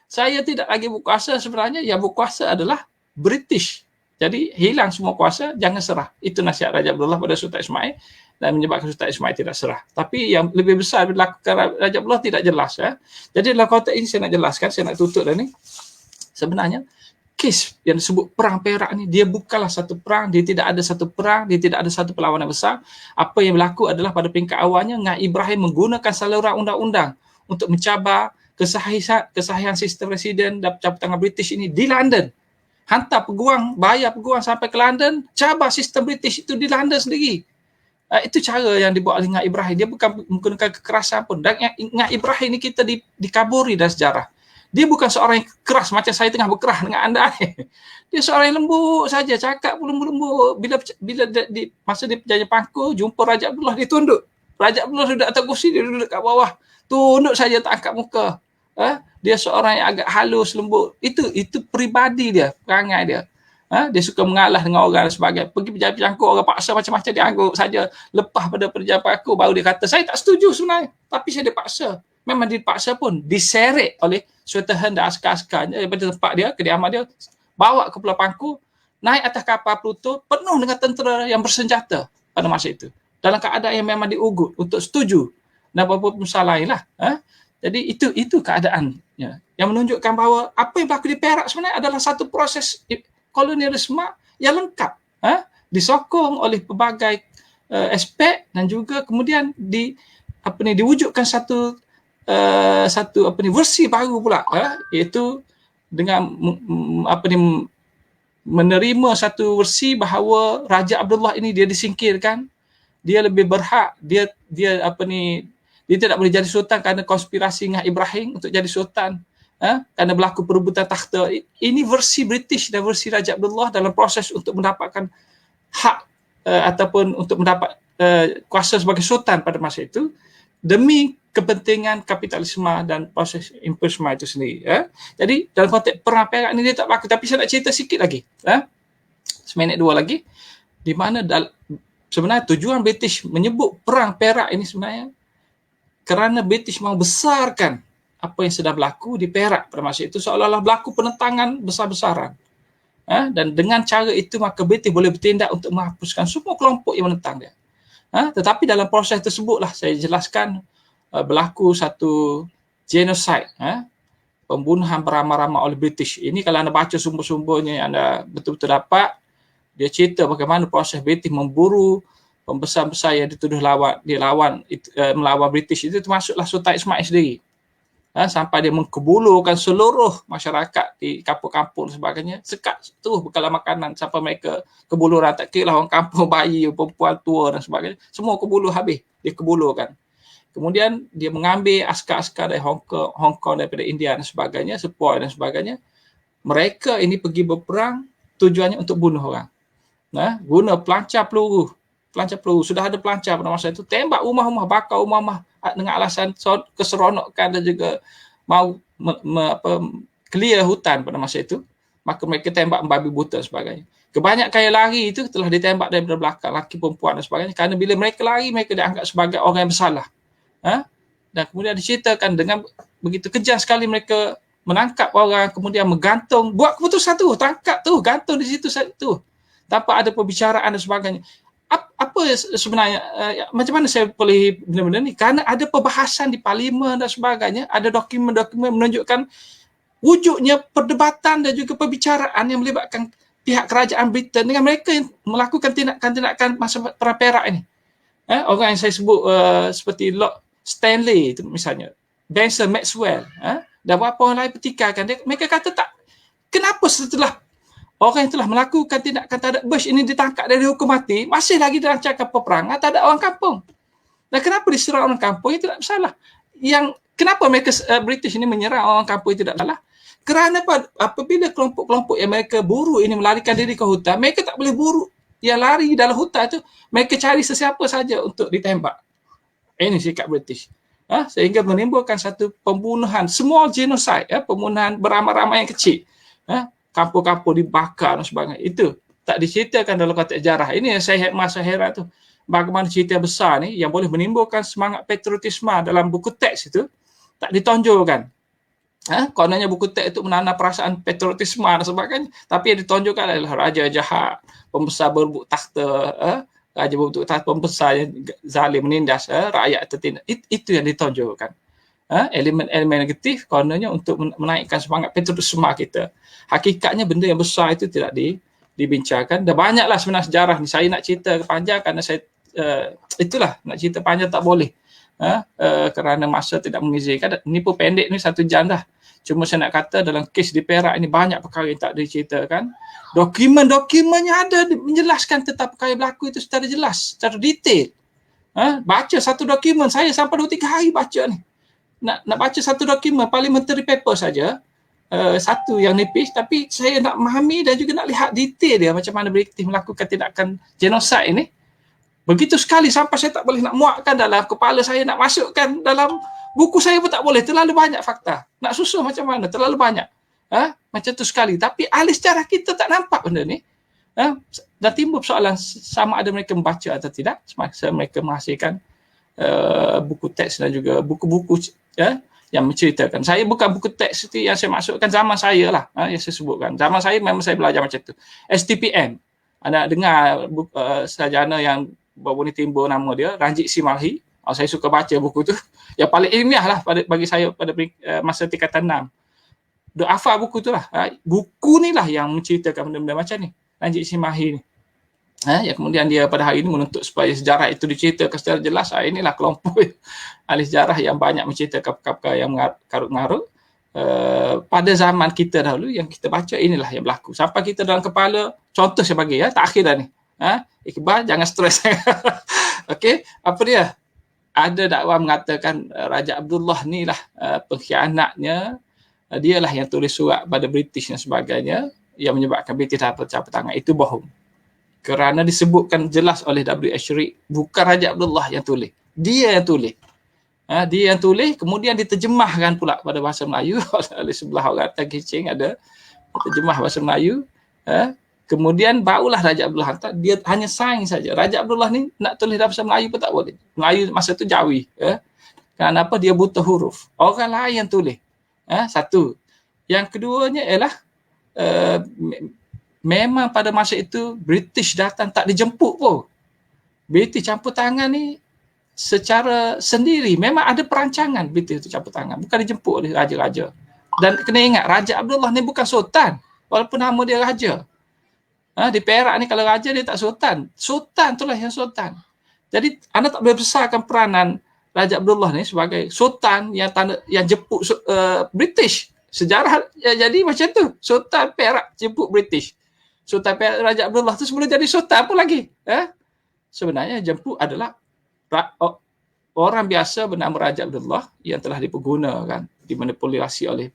Saya tidak lagi berkuasa, sebenarnya yang berkuasa adalah British. Jadi hilang semua kuasa, jangan serah. Itu nasihat Raja Abdullah pada Sultan Ismail dan menyebabkan Sultan Ismail tidak serah. Tapi yang lebih besar dilakukan Raja Abdullah tidak jelas. Jadi dalam konteks ini saya nak jelaskan, saya nak tutup dah ni. Sebenarnya kes yang disebut Perang Perak ni, dia bukanlah satu perang, dia tidak ada satu perang, dia tidak ada satu perlawanan besar. Apa yang berlaku adalah pada peringkat awalnya, Ngah Ibrahim menggunakan saluran undang-undang untuk mencabar kesahihan sistem residen dan campur tangan British ini di London. Hantar peguam, bayar peguam sampai ke London, cabar sistem British itu di London sendiri. Itu cara yang dibuat oleh Ngah Ibrahim. Dia bukan menggunakan kekerasan pun. Dan Ngah Ibrahim ni kita dikaburi dalam sejarah. Dia bukan seorang yang keras macam saya tengah berkerah dengan anda. Dia seorang yang lembut saja, cakap pun lembut-lembut. Bila masa dia perjanjian Pangku, jumpa Raja Abdullah, dia tunduk. Raja Abdullah duduk atas kursi, dia duduk kat bawah. Tunduk saja, tak angkat muka. Dia seorang yang agak halus, lembut. Itu peribadi dia, perangai dia. Dia suka mengalah dengan orang dan sebagainya. Pergi perjanjian Pangku, orang paksa macam-macam, dia anggap saja. Lepas pada perjanjian Pangku, baru dia kata, saya tak setuju sebenarnya. Tapi saya dipaksa. Memang dipaksa pun, diseret oleh Sultan dan askar-askarnya daripada tempat dia, kediaman dia, bawa ke Pulau Pangku, naik atas kapal Pluto, penuh dengan tentera yang bersenjata pada masa itu. Dalam keadaan yang memang diugut untuk setuju dan beberapa masalah lain lah. Jadi itu keadaannya yang menunjukkan bahawa apa yang berlaku di Perak sebenarnya adalah satu proses kolonialisme yang lengkap, disokong oleh pelbagai aspek dan juga kemudian diwujudkan satu versi baru pula, iaitu dengan menerima satu versi bahawa Raja Abdullah ini dia disingkirkan, dia lebih berhak, dia tidak boleh jadi sultan kerana konspirasi Ngah Ibrahim untuk jadi sultan, kerana berlaku perebutan takhta. Ini versi British dan versi Raja Abdullah dalam proses untuk mendapatkan hak ataupun untuk mendapat kuasa sebagai sultan pada masa itu demi kepentingan kapitalisme dan proses imperialisme itu sendiri. Jadi dalam konteks Perang Perak ni dia tak berlaku. Tapi saya nak cerita sikit lagi, 1 minit 2 lagi, di mana sebenarnya tujuan British menyebut Perang Perak ini sebenarnya kerana British mahu besarkan apa yang sedang berlaku di Perak pada masa itu, seolah-olah berlaku penentangan besar-besaran. Dan dengan cara itu maka British boleh bertindak untuk menghapuskan semua kelompok yang menentang dia. Tetapi dalam proses tersebutlah saya jelaskan berlaku satu genocide, pembunuhan beramai-ramai oleh British. Ini kalau anda baca sumber-sumbernya, anda betul-betul dapat Dia cerita bagaimana proses British memburu pembesar-besar yang dituduh melawan British itu, termasuklah Sultan Ismail sendiri. Sampai dia mengkebulurkan seluruh masyarakat di kampung-kampung dan sebagainya, sekat tu bekalan makanan sampai mereka kebuluran, tak kira lah orang kampung, bayi, perempuan tua dan sebagainya, semua kebulur habis, dia kebulurkan. Kemudian dia mengambil askar-askar dari Hong Kong daripada India dan sebagainya, sepoi dan sebagainya. Mereka ini pergi berperang tujuannya untuk bunuh orang. Guna pelancar peluru. Sudah ada pelancar pada masa itu, tembak rumah-rumah, bakar rumah-rumah dengan alasan keseronokan dan juga mau clear hutan pada masa itu. Maka mereka tembak membabi buta dan sebagainya. Kebanyakan yang lari itu telah ditembak daripada belakang, laki, perempuan dan sebagainya, kerana bila mereka lari, mereka dianggap sebagai orang yang bersalah. Dan kemudian diceritakan dengan begitu kejam sekali mereka menangkap orang, kemudian menggantung, buat keputusan tu, tangkap tu, gantung di situ tu, tanpa ada perbicaraan dan sebagainya. Apa sebenarnya, macam mana saya boleh benda-benda ni? Kerana ada perbahasan di parlimen dan sebagainya, ada dokumen-dokumen menunjukkan wujudnya perdebatan dan juga perbicaraan yang melibatkan pihak kerajaan Britain dengan mereka yang melakukan tindakan-tindakan masa Perang Perak ini. Orang yang saya sebut seperti Lord Stanley itu misalnya, Benson Maxwell, dan beberapa orang lain petikai mereka kata tak, kenapa setelah orang yang telah melakukan tindakan terhadap Bush ini ditangkap dari hukum mati, masih lagi dilancarkan peperangan terhadap orang kampung. Dan kenapa diserang orang kampung itu tidak bersalah? Kenapa mereka British ini menyerang orang kampung itu tidak bersalah? Kerana apabila kelompok-kelompok yang mereka buru ini melarikan diri ke hutan, mereka tak boleh buru. Yang lari dalam hutan itu, mereka cari sesiapa saja untuk ditembak. Ini sikap British. Sehingga menimbulkan satu pembunuhan, small genocide, pembunuhan beramai-ramai yang kecil. Kampung-kampung dibakar dan sebagainya. Itu tak diceritakan dalam konteks sejarah. Ini yang saya masa heran tu. Bagaimana cerita besar ni yang boleh menimbulkan semangat patriotisme dalam buku teks itu tak ditonjolkan. Kononnya buku teks itu menanam perasaan patriotisme dan sebagainya. Tapi yang ditonjolkan adalah raja jahat, pembesar berebut takhta, raja berebut takhta, pembesar yang zalim menindas rakyat tertindas. Itu yang ditonjolkan. Elemen-elemen negatif kononnya untuk menaikkan semangat patriotisme kita. Hakikatnya benda yang besar itu tidak dibincangkan. Dan banyaklah sebenarnya sejarah ni. Saya nak cerita panjang kerana saya itulah nak cerita panjang tak boleh. Kerana masa tidak mengizinkan. Ini pun pendek ni 1 jam dah. Cuma saya nak kata dalam kes di Perak ini banyak perkara yang tak diceritakan. Dokumen-dokumennya ada menjelaskan tentang perkara yang berlaku itu secara jelas, secara detail. Baca satu dokumen, saya sampai 2-3 hari baca ni. Nak baca satu dokumen parliamentary paper saja, satu yang nipis, tapi saya nak memahami dan juga nak lihat detail dia macam mana British melakukan tindakan genocide ini. Begitu sekali sampai saya tak boleh nak muatkan dalam kepala saya, nak masukkan dalam buku saya pun tak boleh, terlalu banyak fakta. Nak susun macam mana, terlalu banyak. Macam tu sekali. Tapi ahli sejarah kita tak nampak benda ni. Dan timbul persoalan sama ada mereka membaca atau tidak semasa mereka menghasilkan buku teks dan juga buku-buku yang menceritakan. Saya bukan buku teks seperti yang saya masukkan zaman saya lah, yang saya sebutkan. Zaman saya memang saya belajar macam tu. STPM. Anda dengar sarjana yang baru ni timbul nama dia, Ranjit Simalhi. Saya suka baca buku tu. Yang paling ilmiah lah bagi saya pada masa tingkatan 6. Duk hafal buku tu lah. Buku ni lah yang menceritakan benda-benda macam ni. Ranjit Simalhi ni. Yang kemudian dia pada hari ini menuntut supaya sejarah itu diceritakan secara jelas. Inilah kelompok ahli sejarah yang banyak menceritakan perkara yang karut-ngarut pada zaman kita dahulu yang kita baca, inilah yang berlaku. Sampai kita dalam kepala, contoh saya bagi tak akhir dah ni. Iqbal jangan stres. Okey, apa dia? Ada dakwa mengatakan Raja Abdullah ni lah pengkhianatnya. Dialah yang tulis surat pada British dan sebagainya yang menyebabkan British dapat campur tangan. Itu bohong. Kerana disebutkan jelas oleh W.H. Reed, bukan Raja Abdullah yang tulis. Dia yang tulis. Dia yang tulis, kemudian diterjemahkan pula pada bahasa Melayu oleh sebelah orang Tan Kee Ching ada terjemah bahasa Melayu. Kemudian barulah Raja Abdullah hantar, dia hanya sign saja. Raja Abdullah ni nak tulis dalam bahasa Melayu pun tak boleh. Melayu masa tu Jawi. Kenapa? Dia buta huruf. Orang lain yang tulis. Satu. Yang keduanya ialah memang pada masa itu British datang tak dijemput pun. British campur tangan ni secara sendiri. Memang ada perancangan British itu campur tangan. Bukan dijemput oleh raja-raja. Dan kena ingat, Raja Abdullah ni bukan sultan. Walaupun nama dia raja. Di Perak ni kalau raja dia tak sultan. Sultan itulah yang sultan. Jadi anda tak boleh besarkan peranan Raja Abdullah ni sebagai sultan yang jemput British. Sejarah jadi macam tu. Sultan Perak jemput British. Sultan Perak Raja Abdullah tu sebelum jadi sultan pun lagi. Sebenarnya jemput adalah orang biasa bernama Raja Abdullah yang telah dipergunakan, dimanipulasi oleh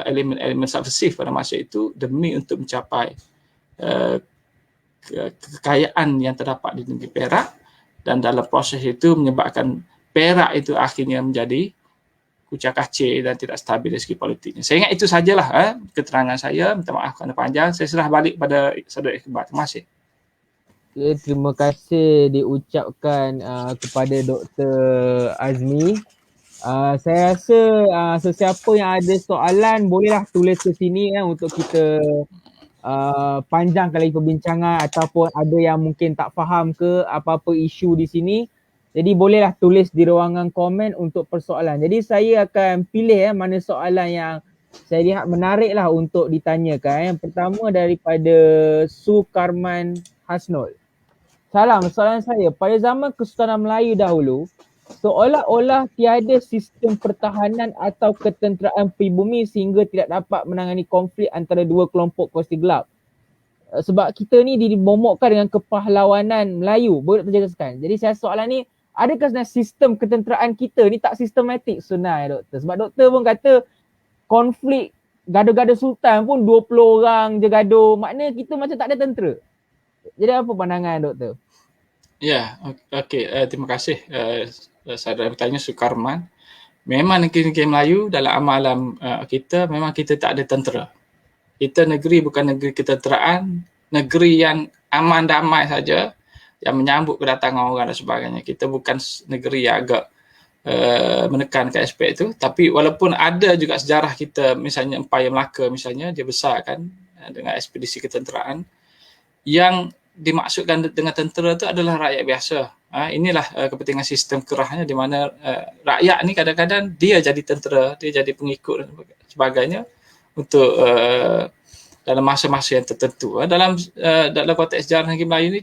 elemen-elemen subversif pada masa itu demi untuk mencapai kekayaan yang terdapat di negeri Perak, dan dalam proses itu menyebabkan Perak itu akhirnya menjadi kucak-kacir dan tidak stabil dari segi politiknya. Saya ingat itu sajalah keterangan saya. Minta maaf kerana panjang. Saya serah balik pada Saudara Iqbal. Terima kasih. Okay, terima kasih diucapkan kepada Dr. Azmi. Saya rasa sesiapa yang ada soalan bolehlah tulis ke sini untuk kita panjangkan lagi perbincangan, ataupun ada yang mungkin tak faham ke apa-apa isu di sini. Jadi bolehlah tulis di ruangan komen untuk persoalan. Jadi saya akan pilih mana soalan yang saya lihat menarik lah untuk ditanyakan. Yang pertama daripada Sukarman Hasnul. Salam, soalan saya, pada zaman Kesultanan Melayu dahulu, seolah-olah tiada sistem pertahanan atau ketenteraan pribumi sehingga tidak dapat menangani konflik antara dua kelompok kongsi gelap. Sebab kita ni dibomokkan dengan kepahlawanan Melayu, boleh terjelaskan. Jadi saya soalan ni, adakah sebenarnya sistem ketenteraan kita ni tak sistematik sebenarnya, doktor? Sebab doktor pun kata konflik gaduh-gaduh sultan pun 20 orang je gaduh, maknanya kita macam tak ada tentera. Jadi apa pandangan doktor? Ya, okey. Terima kasih saudara bertanya Sukarman. Memang negeri-negeri Melayu dalam amalan kita, memang kita tak ada tentera. Kita negeri bukan negeri ketenteraan, negeri yang aman damai saja, yang menyambut kedatangan orang dan sebagainya. Kita bukan negeri yang agak menekankan aspek itu. Tapi walaupun ada juga sejarah kita, misalnya Empayar Melaka misalnya, dia besar kan dengan ekspedisi ketenteraan. Yang dimaksudkan dengan tentera itu adalah rakyat biasa. Inilah kepentingan sistem kerahnya, di mana rakyat ni kadang-kadang dia jadi tentera, dia jadi pengikut dan sebagainya untuk dalam masa-masa yang tertentu. Dalam konteks sejarah negeri Melayu ni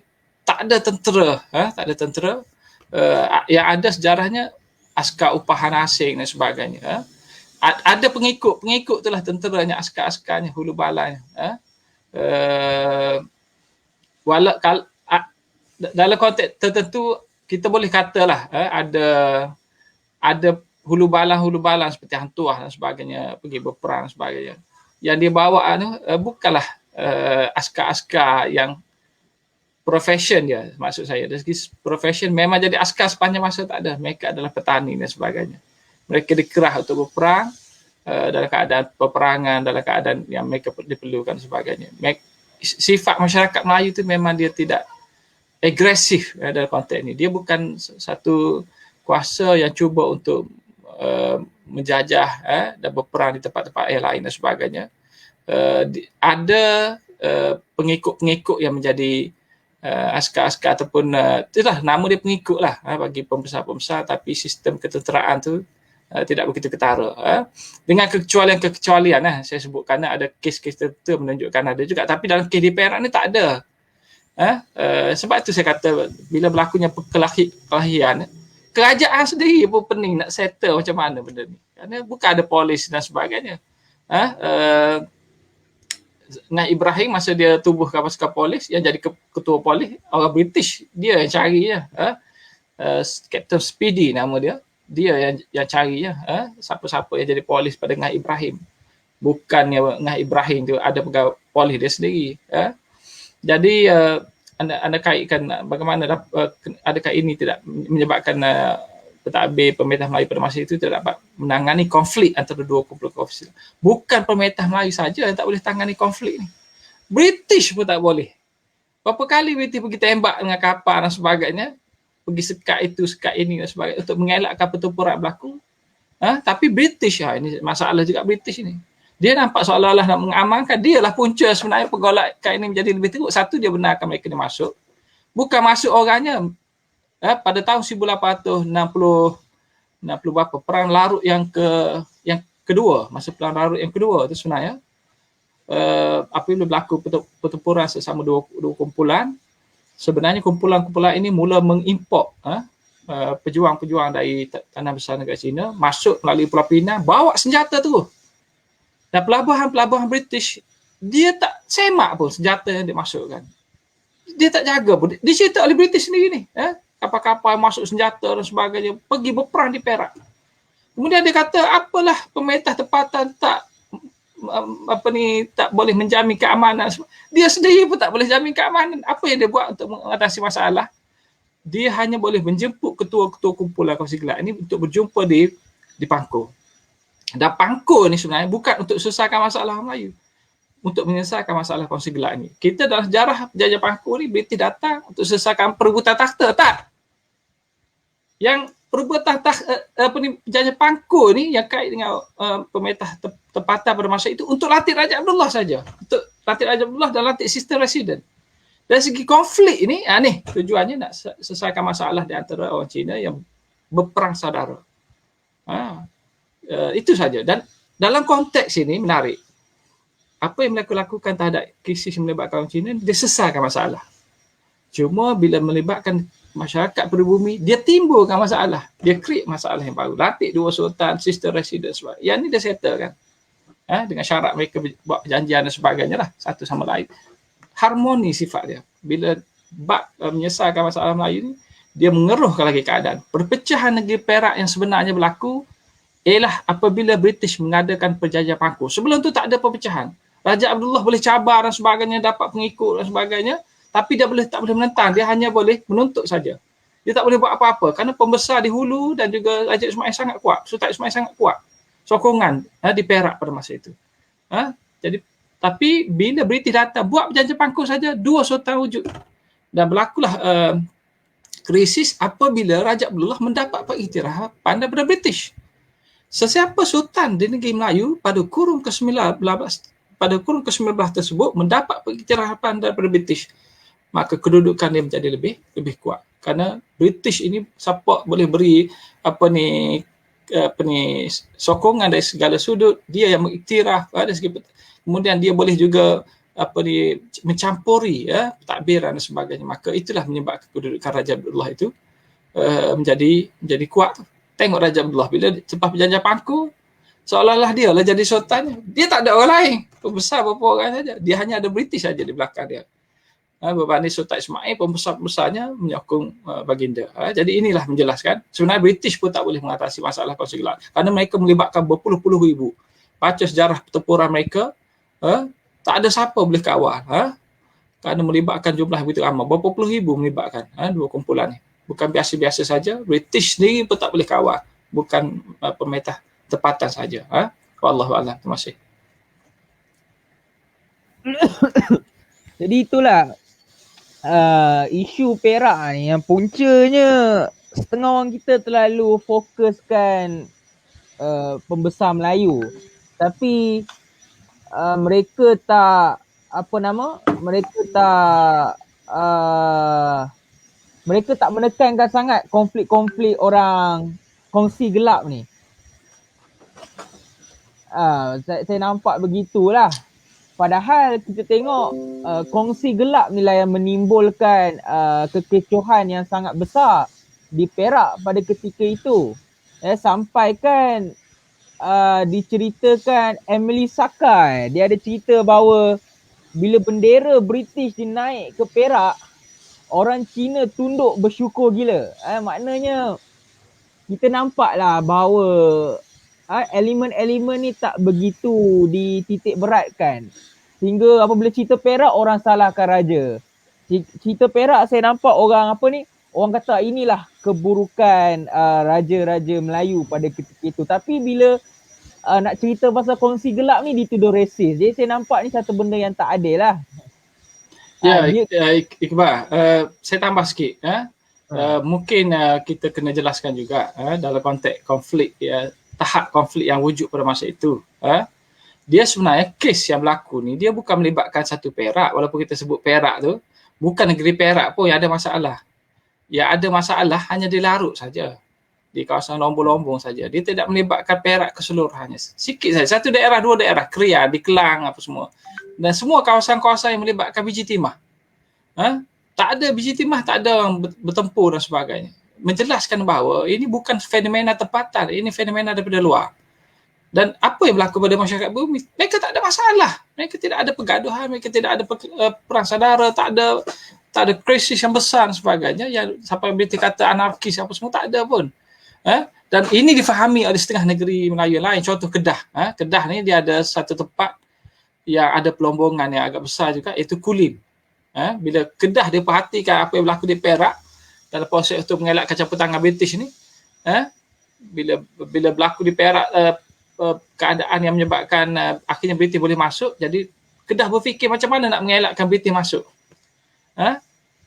tak ada tentera, tak ada tentera. Yang ada sejarahnya askar upahan asing dan sebagainya. Ada pengikut itulah tenteranya, askar-askarnya, hulu balanya. Dalam konteks tertentu kita boleh katalah ada hulu balang seperti Hang Tuah dan sebagainya pergi berperang dan sebagainya. Yang dia bawa bukanlah askar-askar yang profession dia, maksud saya. Dari segi profession memang jadi askar sepanjang masa tak ada. Mereka adalah petani dan sebagainya. Mereka dikerah untuk berperang dalam keadaan peperangan, dalam keadaan yang mereka diperlukan dan sebagainya. Sifat masyarakat Melayu tu memang dia tidak agresif dalam konteks ni. Dia bukan satu kuasa yang cuba untuk menjajah dan berperang di tempat-tempat yang lain dan sebagainya. Ada pengikut-pengikut yang menjadi askar-askar ataupun itulah nama dia pengikut lah bagi pembesar-pembesar, tapi sistem ketenteraan tu tidak begitu ketara. Dengan kekecualian saya sebutkan ada kes-kes tertentu menunjukkan ada juga, tapi dalam kes di Perak ni tak ada. Sebab itu saya kata bila berlakunya perkelahian, kerajaan sendiri pun pening nak settle macam mana benda ni. Kerana bukan ada polis dan sebagainya. Naib Ibrahim masa dia tubuhkan pasukan polis, yang jadi ketua polis orang British, dia yang cari je. Captain Speedy nama dia yang cari je siapa-siapa yang jadi polis pada Naib Ibrahim. Bukannya Naib Ibrahim tu ada pegawai polis dia sendiri. Jadi anda kaitkan bagaimana adakah ini tidak menyebabkan pentadbir pemerintah Melayu pada masa itu tidak dapat menangani konflik antara dua kumpulan kongsi. Bukan pemerintah Melayu saja yang tak boleh tangani konflik ni. British pun tak boleh. Berapa kali British pergi tembak dengan kapal dan sebagainya, pergi sekat itu, sekat ini dan sebagainya untuk mengelakkan pertempuran berlaku. Tapi British, ini masalah juga British ni. Dia nampak seolah-olah nak mengamankan, dialah punca sebenarnya pergolakan ini menjadi lebih teruk. Satu, dia benarkan mereka ni masuk. Bukan masuk orangnya. Pada tahun 1860 berapa, perang larut yang kedua, masa perang larut yang kedua tu sebenarnya apabila berlaku pertempuran sesama dua kumpulan, sebenarnya kumpulan-kumpulan ini mula mengimport pejuang-pejuang dari tanah besar negara China masuk melalui Pulau Pinang, bawa senjata tu. Dan pelabuhan-pelabuhan British, dia tak semak pun senjata yang dimasukkan. Dia tak jaga pun. Disita oleh British sendiri ni. Kapal-kapal masuk senjata dan sebagainya, pergi berperang di Perak. Kemudian dia kata, apalah pemerintah tempatan tak boleh menjamin keamanan. Dia sendiri pun tak boleh jamin keamanan. Apa yang dia buat untuk mengatasi masalah? Dia hanya boleh menjemput ketua-ketua kumpulan Kongsi Gelap ini untuk berjumpa di Pangkor. Dan Pangkor ni sebenarnya bukan untuk selesaikan masalah Melayu, untuk menyelesaikan masalah Kongsi Gelap ni. Kita dalam sejarah penjajah Pangkor ni, British datang untuk selesaikan perebutan takhta. Tak. Yang perebutan penjajah Pangkor ni yang kait dengan pemerintah tempatan pada masa itu untuk latih Raja Abdullah saja. Untuk latih Raja Abdullah dan latih sistem residen. Dari segi konflik ni, ni tujuannya nak selesaikan masalah di antara orang Cina yang berperang saudara. Itu saja. Dan dalam konteks ini menarik. Apa yang mereka lakukan terhadap krisis yang melibatkan orang Cina, dia selesaikan masalah. Cuma bila melibatkan masyarakat pribumi, dia timbulkan masalah. Dia create masalah yang baru. Latih dua sultan, sistem residen sebagainya. Yang ni dia settle kan. Dengan syarat mereka buat perjanjian dan sebagainya lah. Satu sama lain. Harmoni sifat dia. Bila bab menyelesaikan masalah Melayu ni, dia mengeruhkan lagi keadaan. Perpecahan negeri Perak yang sebenarnya berlaku ialah apabila British mengadakan penjajah Pangkor. Sebelum tu tak ada perpecahan. Raja Abdullah boleh cabar dan sebagainya, dapat pengikut dan sebagainya, tapi dia tak boleh menentang. Dia hanya boleh menuntut saja. Dia tak boleh buat apa-apa kerana pembesar di hulu dan juga Raja Ismail sangat kuat. Sultan Ismail sangat kuat. Sokongan di Perak pada masa itu. Jadi tapi bila British datang buat perjanjian Pangkor saja, dua sultan wujud. Dan berlakulah krisis apabila Raja Abdullah mendapat pengiktirafan daripada British. Sesiapa sultan di negeri Melayu pada kurun ke-19 tersebut mendapat pengiktirafan daripada British, maka kedudukan dia menjadi lebih kuat. Kerana British ini support boleh beri sokongan dari segala sudut, dia yang mengiktiraf dari segi. Kemudian dia boleh juga mencampuri takbiran dan sebagainya. Maka itulah menyebabkan kedudukan Raja Abdullah itu menjadi kuat. Tengok Raja Abdullah bila selepas perjanjian Pangkor, seolah-olah dia lah jadi sultan. Dia tak ada orang lain. Pembesar beberapa orang saja. Dia hanya ada British saja di belakang dia. Berbanding Sultan Ismail, pembesar-pembesarnya menyokong baginda. Jadi inilah menjelaskan. Sebenarnya British pun tak boleh mengatasi masalah Kongsi Gelap. Kerana mereka melibatkan berpuluh-puluh ribu. Baca sejarah pertempuran mereka, tak ada siapa boleh kawal. Kerana melibatkan jumlah begitu ramai. Berapa puluh ribu melibatkan dua kumpulan ni. Bukan biasa-biasa saja. British sendiri pun tak boleh kawal. Bukan pemerintah tempatan saja. Wallahualam. Terima kasih. Jadi itulah isu Perak ni yang puncanya setengah orang kita terlalu fokuskan pembesar Melayu. Tapi mereka tak mereka tak menekankan sangat konflik-konflik orang Kongsi Gelap ni. Saya nampak begitulah. Padahal kita tengok Kongsi Gelap ni lah yang menimbulkan kekecohan yang sangat besar di Perak pada ketika itu. Sampai kan diceritakan Emily Sakai, dia ada cerita bahawa bila bendera British dinaik ke Perak, orang Cina tunduk bersyukur gila. Maknanya kita nampaklah bahawa elemen-elemen ni tak begitu dititik beratkan. Sehingga apabila cerita Perak, orang salahkan raja. Cerita Perak saya nampak orang kata inilah keburukan raja-raja Melayu pada ketika itu. Tapi bila nak cerita pasal Kongsi Gelap ni dituduh resis. Jadi saya nampak ni satu benda yang tak adil lah. Iqbal, saya tambah sikit. Mungkin kita kena jelaskan juga dalam konteks konflik, tahap konflik yang wujud pada masa itu. Dia sebenarnya kes yang berlaku ni, dia bukan melibatkan satu Perak. Walaupun kita sebut Perak tu, bukan negeri Perak pun yang ada masalah. Yang ada masalah hanya di Larut saja. di kawasan Lombok-Lombok saja. Dia tidak melibatkan Perak keseluruhannya. Sikit saja, satu daerah, dua daerah, Keria, di Kelang apa semua. Dan semua kawasan-kawasan yang melibatkan biji timah. Tak ada biji timah, tak ada orang bertempur dan sebagainya. Menjelaskan bahawa ini bukan fenomena tempatan, ini fenomena daripada luar. Dan apa yang berlaku pada masyarakat bumi, mereka tak ada masalah. Mereka tidak ada pergaduhan, mereka tidak ada perang saudara, tak ada krisis yang besar dan sebagainya. Yang sampai BT kata anarkis apa semua, tak ada pun. Dan ini difahami oleh setengah negeri Melayu lain. Contoh Kedah. Kedah ni dia ada satu tempat yang ada pelombongan yang agak besar juga, iaitu Kulim. Bila Kedah dia perhatikan apa yang berlaku di Perak dalam proses untuk mengelakkan campur tangan British ni, bila berlaku di Perak keadaan yang menyebabkan akhirnya British boleh masuk, jadi Kedah berfikir macam mana nak mengelakkan British masuk.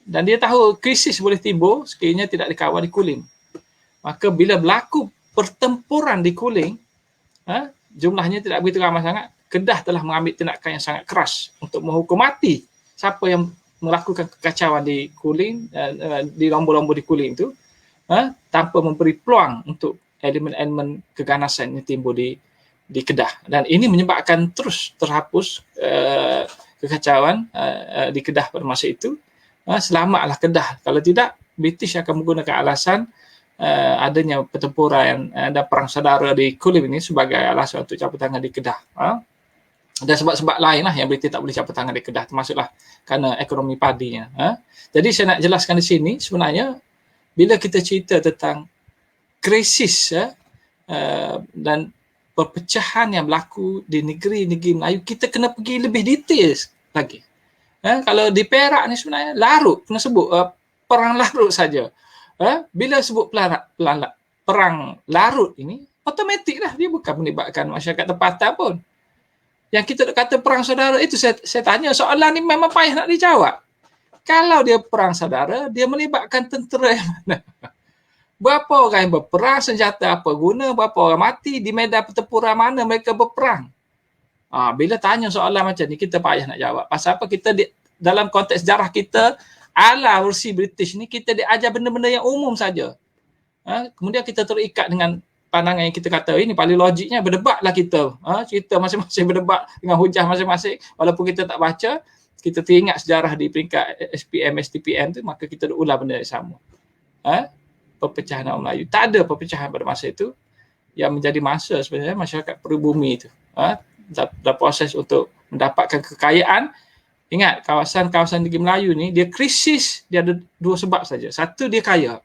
Dan dia tahu krisis boleh timbul sekiranya tidak dikawal di Kulim. Maka bila berlaku pertempuran di Kulim, jumlahnya tidak begitu ramai sangat, Kedah telah mengambil tindakan yang sangat keras untuk menghukum mati siapa yang melakukan kekacauan di Kulim, di Lombok-Lombok di Kulim itu, tanpa memberi peluang untuk elemen-elemen keganasan yang timbul di Kedah. Dan ini menyebabkan terus terhapus kekacauan di Kedah pada masa itu. Selamatlah Kedah. Kalau tidak, British akan menggunakan alasan adanya pertempuran dan perang saudara di Kulim ini sebagai alasan untuk campur tangan di Kedah. Dan sebab-sebab lain lah yang British tak boleh campur tangan di Kedah, termasuklah kerana ekonomi padinya. Jadi saya nak jelaskan di sini, sebenarnya bila kita cerita tentang krisis dan perpecahan yang berlaku di negeri-negeri Melayu, kita kena pergi lebih detail lagi. Kalau di Perak ni sebenarnya larut, kena sebut perang larut saja. Bila sebut perang larut ini, automatik lah dia bukan melibatkan masyarakat tempatan pun. Yang kita kata perang saudara itu, saya tanya soalan ni memang payah nak dijawab. Kalau dia perang saudara, dia melibatkan tentera yang mana? Berapa orang yang berperang, senjata apa guna, berapa orang mati, di medan pertempuran mana mereka berperang. Bila tanya soalan macam ni, kita payah nak jawab. Pasal apa? Kita dalam konteks sejarah kita, ala versi British ni, kita diajar benda-benda yang umum saja. Kemudian kita terikat dengan pandangan yang kita kata, ini paling logiknya berdebatlah kita. Kita masing-masing berdebat dengan hujah masing-masing. Walaupun kita tak baca, kita teringat sejarah di peringkat SPM, STPM tu, maka kita ulang benda yang sama. Perpecahan orang Melayu. Tak ada perpecahan pada masa itu. Yang menjadi masa sebenarnya masyarakat peribumi itu. Dalam proses untuk mendapatkan kekayaan. Ingat, kawasan-kawasan negeri Melayu ni, dia krisis, dia ada dua sebab saja. Satu, dia kaya.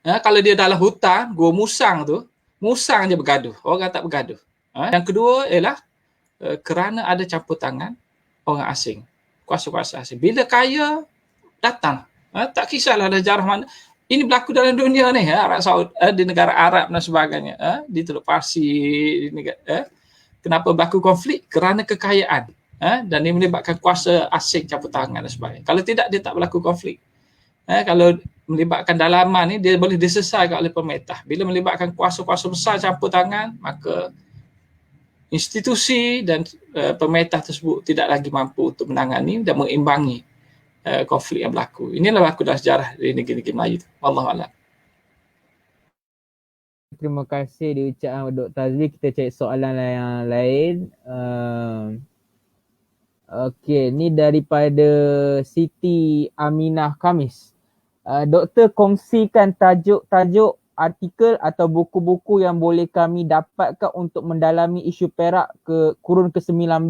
Kalau dia dalam hutan, gua musang tu, musang je bergaduh. Orang tak bergaduh. Yang kedua ialah kerana ada campur tangan orang asing. Kuasa-kuasa asing. Bila kaya, datang. Tak kisahlah ada jarah mana. Ini berlaku dalam dunia ni, Arab Saudi, di negara Arab dan sebagainya, di Teluk Parsi, di negara, kenapa berlaku konflik? Kerana kekayaan, dan ini melibatkan kuasa asing campur tangan dan sebagainya. Kalau tidak, dia tak berlaku konflik. Kalau melibatkan dalaman ni, dia boleh diselesaikan oleh pemerintah. Bila melibatkan kuasa-kuasa besar campur tangan, maka institusi dan pemerintah tersebut tidak lagi mampu untuk menangani dan mengimbangi konflik yang berlaku. Inilah berlaku dalam sejarah di negeri-negeri Melayu. Wallahualam. Terima kasih diucapkan Dr. Azli. Kita cari soalan yang lain. Okey, ni daripada Siti Aminah Kamis. Doktor kongsikan tajuk-tajuk artikel atau buku-buku yang boleh kami dapatkan untuk mendalami isu Perak ke kurun ke-19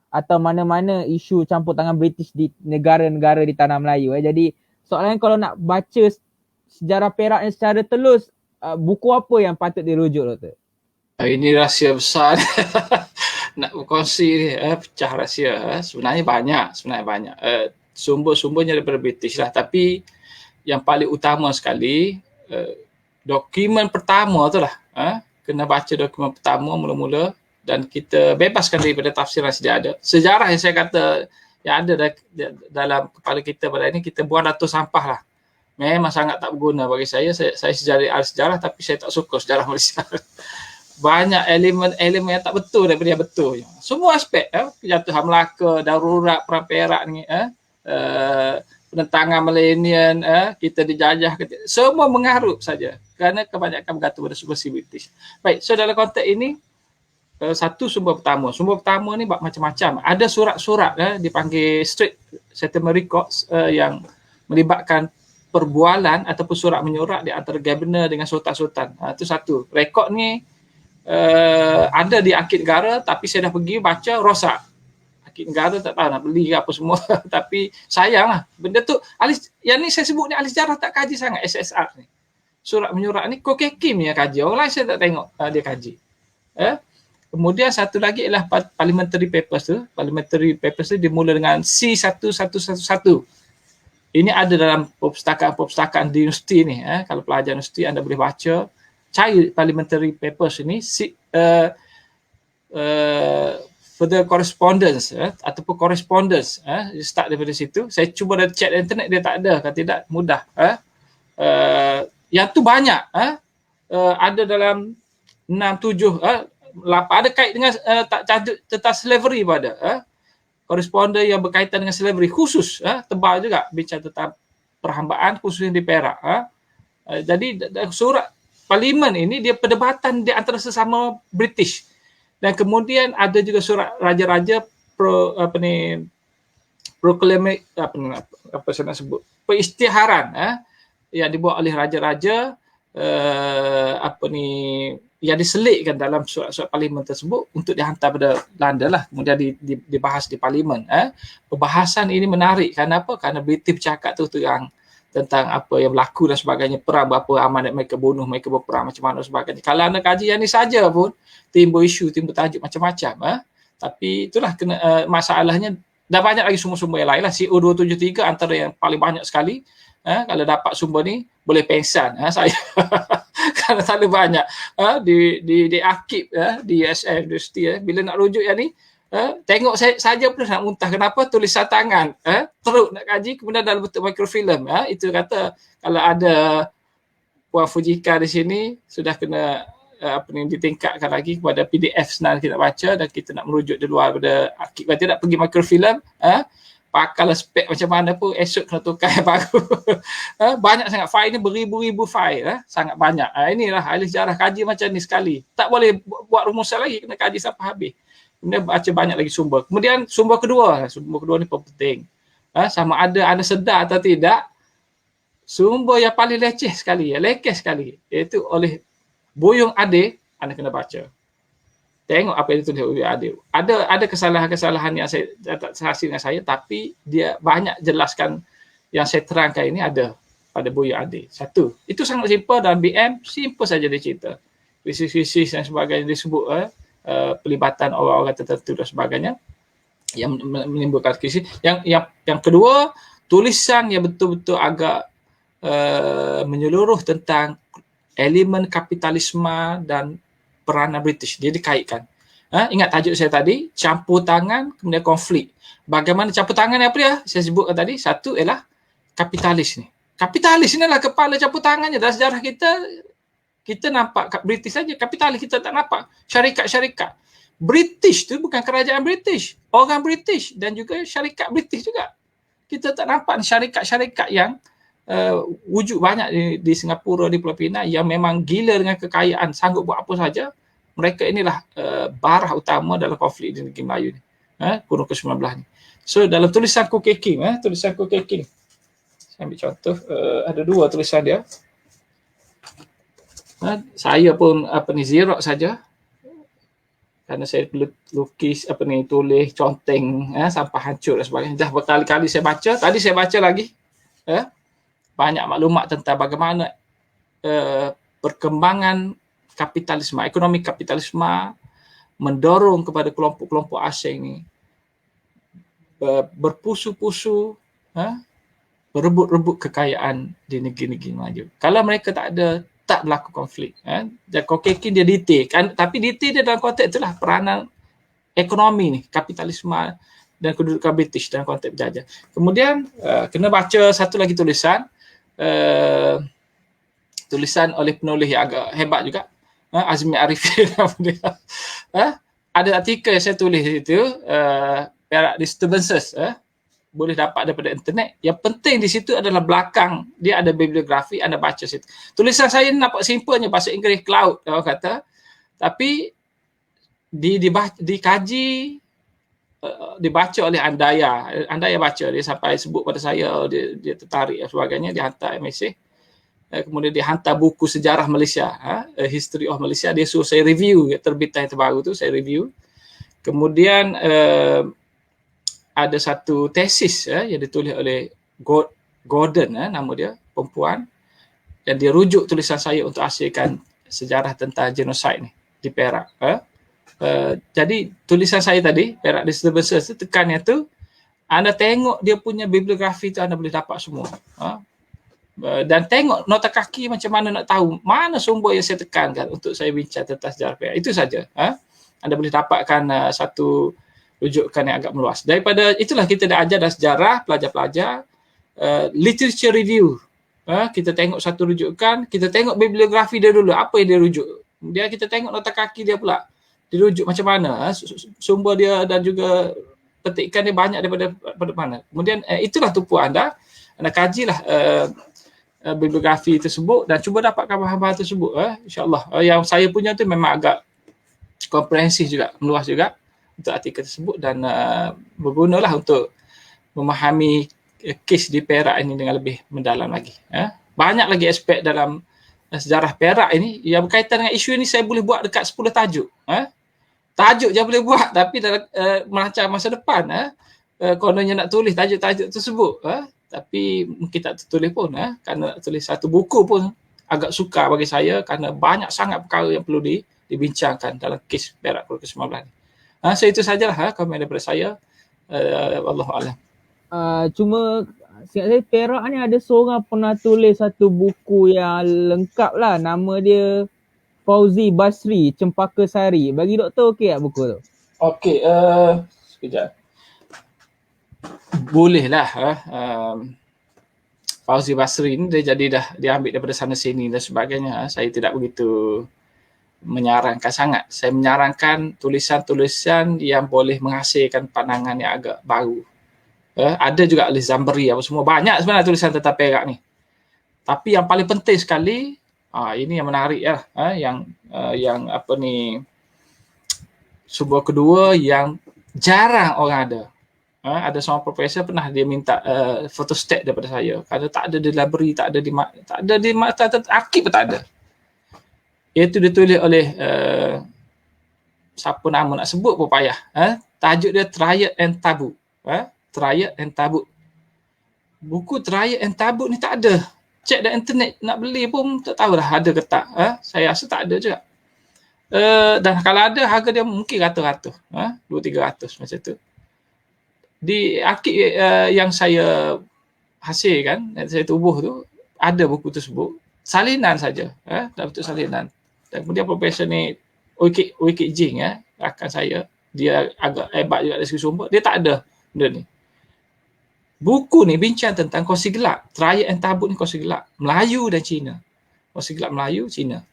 atau mana-mana isu campur tangan British di negara-negara di tanah Melayu. Jadi soalannya, kalau nak baca sejarah Perak ni secara telus, buku apa yang patut dirujuk, Doktor? Ini rahsia besar. Nak berkongsi ni, pecah rahsia. Sebenarnya banyak. Sumber-sumbernya daripada British lah. Tapi yang paling utama sekali, dokumen pertama tu lah. Kena baca dokumen pertama mula-mula dan kita bebaskan daripada tafsiran sedia. Sejarah yang saya kata yang ada dalam kepala kita pada ini, kita buang datus sampah lah. Memang sangat tak berguna bagi saya. Saya sejarah tapi saya tak suka sejarah Malaysia. Banyak elemen yang tak betul daripada yang betul. Semua aspek, kejatuhan Melaka, darurat perang Perak ni, penentangan milenial, kita dijajah, semua mengarut saja kerana kebanyakan bergantung pada subversi British. Baik, so dalam konteks ini, satu sumber pertama. Sumber pertama ni macam-macam. Ada surat-surat dipanggil Straight Settlement Records yang melibatkan perbualan ataupun surat menyurat di antara Governor dengan sultan-sultan. Itu satu. Rekod ni ada di Arkib Negara tapi saya dah pergi baca rosak. Arkib Negara tak tahu nak beli ke apa semua tapi sayanglah benda tu yang ni saya sebut ni ahli sejarah tak kaji sangat SSR ni. Surat menyurat ni Koke Kim yang kaji. Orang lain saya tak tengok dia kaji. Kemudian satu lagi ialah Parliamentary Papers tu. Parliamentary Papers tu dimula dengan C1111. Ini ada dalam perpustakaan di universiti ni. Kalau pelajar universiti anda boleh baca. Cari Parliamentary Papers ini. Further correspondence ataupun correspondence. Start daripada situ. Saya cuba dah check internet dia tak ada. Kalau tidak mudah. Yang tu banyak. Ada dalam 6, 7, 8. Ada kait dengan tentang slavery pada. Koresponden yang berkaitan dengan slavery khusus. Tebal juga. Bincang tentang perhambaan khususnya di Perak. Jadi surat Parlimen ini dia perdebatan di antara sesama British. Dan kemudian ada juga surat raja-raja peristiharan yang dibuat oleh raja-raja yang diselitkan dalam surat-surat parlimen tersebut untuk dihantar pada London lah, kemudian dibahas di parlimen. Perbahasan ini menarik kenapa? Kerana British bercakap tu terang tentang apa yang berlaku dan sebagainya, perang berapa ramai mereka bunuh, mereka berperang macam mana dan sebagainya. Kalau anda kaji yang ni saja pun timbul isu, timbul tajuk macam-macam. Tapi itulah masalahnya. Dah banyak lagi sumber-sumber yang lain lah. CO273 antara yang paling banyak sekali. Kalau dapat sumber ni boleh pensan saya kerana terlalu banyak di arkib di USM University bila nak rujuk yang ni tengok saja pun nak muntah. Kenapa? Tulisan tangan teruk nak kaji kemudian dalam bentuk mikrofilm. Itu kata kalau ada Puan Fujika di sini sudah kena ditingkatkan lagi kepada PDF senang kita baca dan kita nak merujuk di luar pada arkib. Kalau tidak pergi mikrofilm pakailah spek macam mana pun esok kena tukar yang baru. Banyak sangat file ni, beribu-ribu file. Sangat banyak. Inilah ahli sejarah kaji macam ni sekali. Tak boleh buat rumusan lagi, kena kaji sampai habis. Kemudian baca banyak lagi sumber. Kemudian sumber kedua ni penting. Sama ada anda sedar atau tidak, sumber yang paling leceh sekali, lekeh sekali, iaitu oleh Buyung Ade, anda kena baca. Tengok apa yang ditulis oleh Adil. Ada kesalahan-kesalahan yang saya tak saksi dengan saya, tapi dia banyak jelaskan yang saya terangkan ini ada pada Buyung Adil. Satu, itu sangat simple dalam BM, simple saja dia cerita. Krisis-krisis dan sebagainya disebut pelibatan orang-orang tertentu dan sebagainya yang menimbulkan krisis. Yang kedua, tulisan yang betul-betul agak menyeluruh tentang elemen kapitalisme dan peranan British. Dia dikaitkan. Ingat tajuk saya tadi, campur tangan kemudian konflik. Bagaimana campur tangan apa dia? Saya sebutkan tadi, satu ialah kapitalis ni. Kapitalis ni adalah kepala campur tangannya. Dalam sejarah kita nampak British saja, kapitalis kita tak nampak. Syarikat-syarikat. British tu bukan kerajaan British. Orang British dan juga syarikat British juga. Kita tak nampak syarikat-syarikat yang wujud banyak di Singapura, di Pulau Pinang yang memang gila dengan kekayaan, sanggup buat apa saja. Mereka inilah barah utama dalam konflik di negeri Melayu ni. Kurun ke-19 ni. So dalam tulisan Koke Kim, saya ambil contoh, ada dua tulisan dia. Saya pun xerox saja. Kerana saya lukis tulis, conteng sampai hancur dan sebagainya. Dah berkali-kali saya baca, tadi saya baca lagi. Banyak maklumat tentang bagaimana perkembangan kapitalisme, ekonomi kapitalisme mendorong kepada kelompok-kelompok asing ni berpusu-pusu berebut-rebut kekayaan di negeri-negeri maju. Kalau mereka tak berlaku konflik. Dan Koke Kim dia detail. Tapi detail dia dalam konteks itulah peranan ekonomi ni, kapitalisme dan kedudukan British dalam konteks penjajah. Kemudian kena baca satu lagi tulisan oleh penulis yang agak hebat juga, Azmi Arifin. Ada artikel yang saya tulis itu, Perak Disturbances, boleh dapat daripada internet. Yang penting di situ adalah belakang dia ada bibliografi, anda baca situ. Tulisan saya nampak simplenya bahasa Inggeris cloud orang kata, tapi dikaji, dibaca oleh Andaya baca, dia sampai sebut pada saya, dia tertarik dan sebagainya, dia hantar mesej. Kemudian dia hantar buku sejarah Malaysia, History of Malaysia, dia suruh saya review terbitan yang terbaru tu, saya review. Kemudian ada satu tesis yang ditulis oleh Gordon, nama dia, perempuan, dan dia rujuk tulisan saya untuk hasilkan sejarah tentang genosid ni di Perak. Jadi tulisan saya tadi, Perak Disturbances, tekannya tu, anda tengok dia punya bibliografi tu, anda boleh dapat semua. Dan tengok nota kaki macam mana nak tahu mana sumber yang saya tekankan untuk saya bincang tentang sejarah Perak. Itu saja. Anda boleh dapatkan satu rujukan yang agak meluas. Daripada itulah kita dah ajar dah sejarah, pelajar-pelajar, literature review. Kita tengok satu rujukan, kita tengok bibliografi dia dulu, apa yang dia rujuk. Kemudian kita tengok nota kaki dia pula, dirujuk macam mana, sumber dia dan juga petikan dia banyak daripada mana. Kemudian itulah tumpuan anda kajilah bibliografi tersebut dan cuba dapatkan bahan-bahan tersebut. InsyaAllah. Yang saya punya tu memang agak komprehensif juga, meluas juga untuk artikel tersebut dan bergunalah untuk memahami kes di Perak ini dengan lebih mendalam lagi. Banyak lagi aspek dalam sejarah Perak ini yang berkaitan dengan isu ini. Saya boleh buat dekat 10 tajuk. Tajuk je boleh buat, tapi dalam merancang masa depan, kononnya nak tulis tajuk-tajuk tersebut, tapi mungkin tak tertulis pun, kerana nak tulis satu buku pun agak sukar bagi saya kerana banyak sangat perkara yang perlu dibincangkan dalam kes Perak Pukul ke-19 ni. So itu sajalah komen daripada saya. Wallahualam. Cuma seingat saya Perak ni ada seorang pernah tulis satu buku yang lengkap lah, nama dia Fauzi Basri, Cempaka Sari. Bagi doktor okey tak buku tu? Okey, sekejap. Boleh lah. Fauzi Basri ni dia jadi dah diambil daripada sana sini dan sebagainya. Saya tidak begitu menyarankan sangat. Saya menyarankan tulisan-tulisan yang boleh menghasilkan pandangan yang agak baru. Ada juga oleh Zambari apa semua. Banyak sebenarnya tulisan tentang Perak ni. Tapi yang paling penting sekali, ini yang menarik ya, yang apa ni, sumber kedua yang jarang orang ada. Ada seorang profesor pernah dia minta photostat daripada saya kerana tak ada di library, tak ada di arkib pun tak ada. Iaitu ditulis oleh siapa nama nak sebut pun payah. Tajuk dia Triad and Taboo. Triad and Taboo. Buku Triad and Taboo ni tak ada. Cek di internet nak beli pun tak tahulah ada ke tak. Saya rasa tak ada juga. Dan kalau ada, harga dia mungkin ratus-ratus. 200-300 macam tu. Di arkib yang saya hasilkan, yang saya tubuh tu, ada buku tersebut. Salinan saja. Dalam bentuk salinan. Dan kemudian profesor ni, Wikit Jing, rakan saya, dia agak hebat juga dari segi sumber. Dia tak ada benda ni. Buku ni bincang tentang kongsi gelap. Triad and Taboo ni kongsi gelap. Melayu dan Cina. Kongsi gelap Melayu, Cina.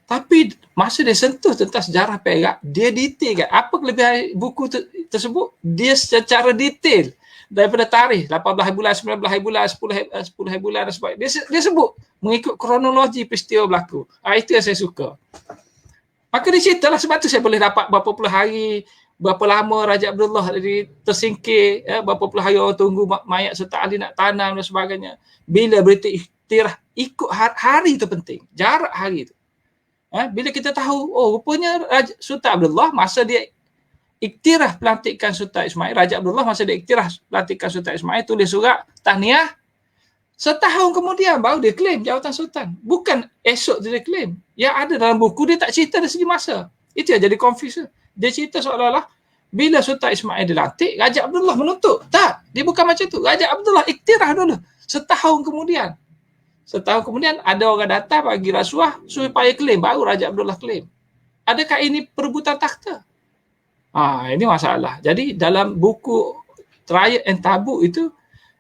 Tapi masa dia sentuh tentang sejarah Perak, dia detailkan. Apa kelebihan buku tersebut? Dia secara detail. Daripada tarikh, 18 bulan, 19 bulan, 10 bulan dan sebagainya. Dia sebut mengikut kronologi peristiwa berlaku. Itu yang saya suka. Maka dia ceritalah, sebab tu saya boleh dapat berapa puluh hari, berapa lama Raja Abdullah tersingkir, berapa puluh hari orang tunggu mayat Sultan Ali nak tanam dan sebagainya. Bila berita iktiraf, ikut hari itu penting. Jarak hari itu. Bila kita tahu, rupanya Sultan Abdullah masa dia iktiraf pelantikan Sultan Ismail, Raja Abdullah masa dia iktiraf pelantikan Sultan Ismail, tulis surat tahniah. Setahun kemudian baru dia claim jawatan Sultan. Bukan esok dia claim. Yang ada dalam buku dia tak cerita dari segi masa. Itu yang jadi confuse. Dia cerita seolah-olah bila Sultan Ismail dilantik, Raja Abdullah menuntut. Tak, dia bukan macam tu. Raja Abdullah iktiraf dulu. Setahun kemudian ada orang datang bagi rasuah supaya claim, baru Raja Abdullah claim. Adakah ini perebutan takhta? Ini masalah. Jadi dalam buku Triad and Taboo itu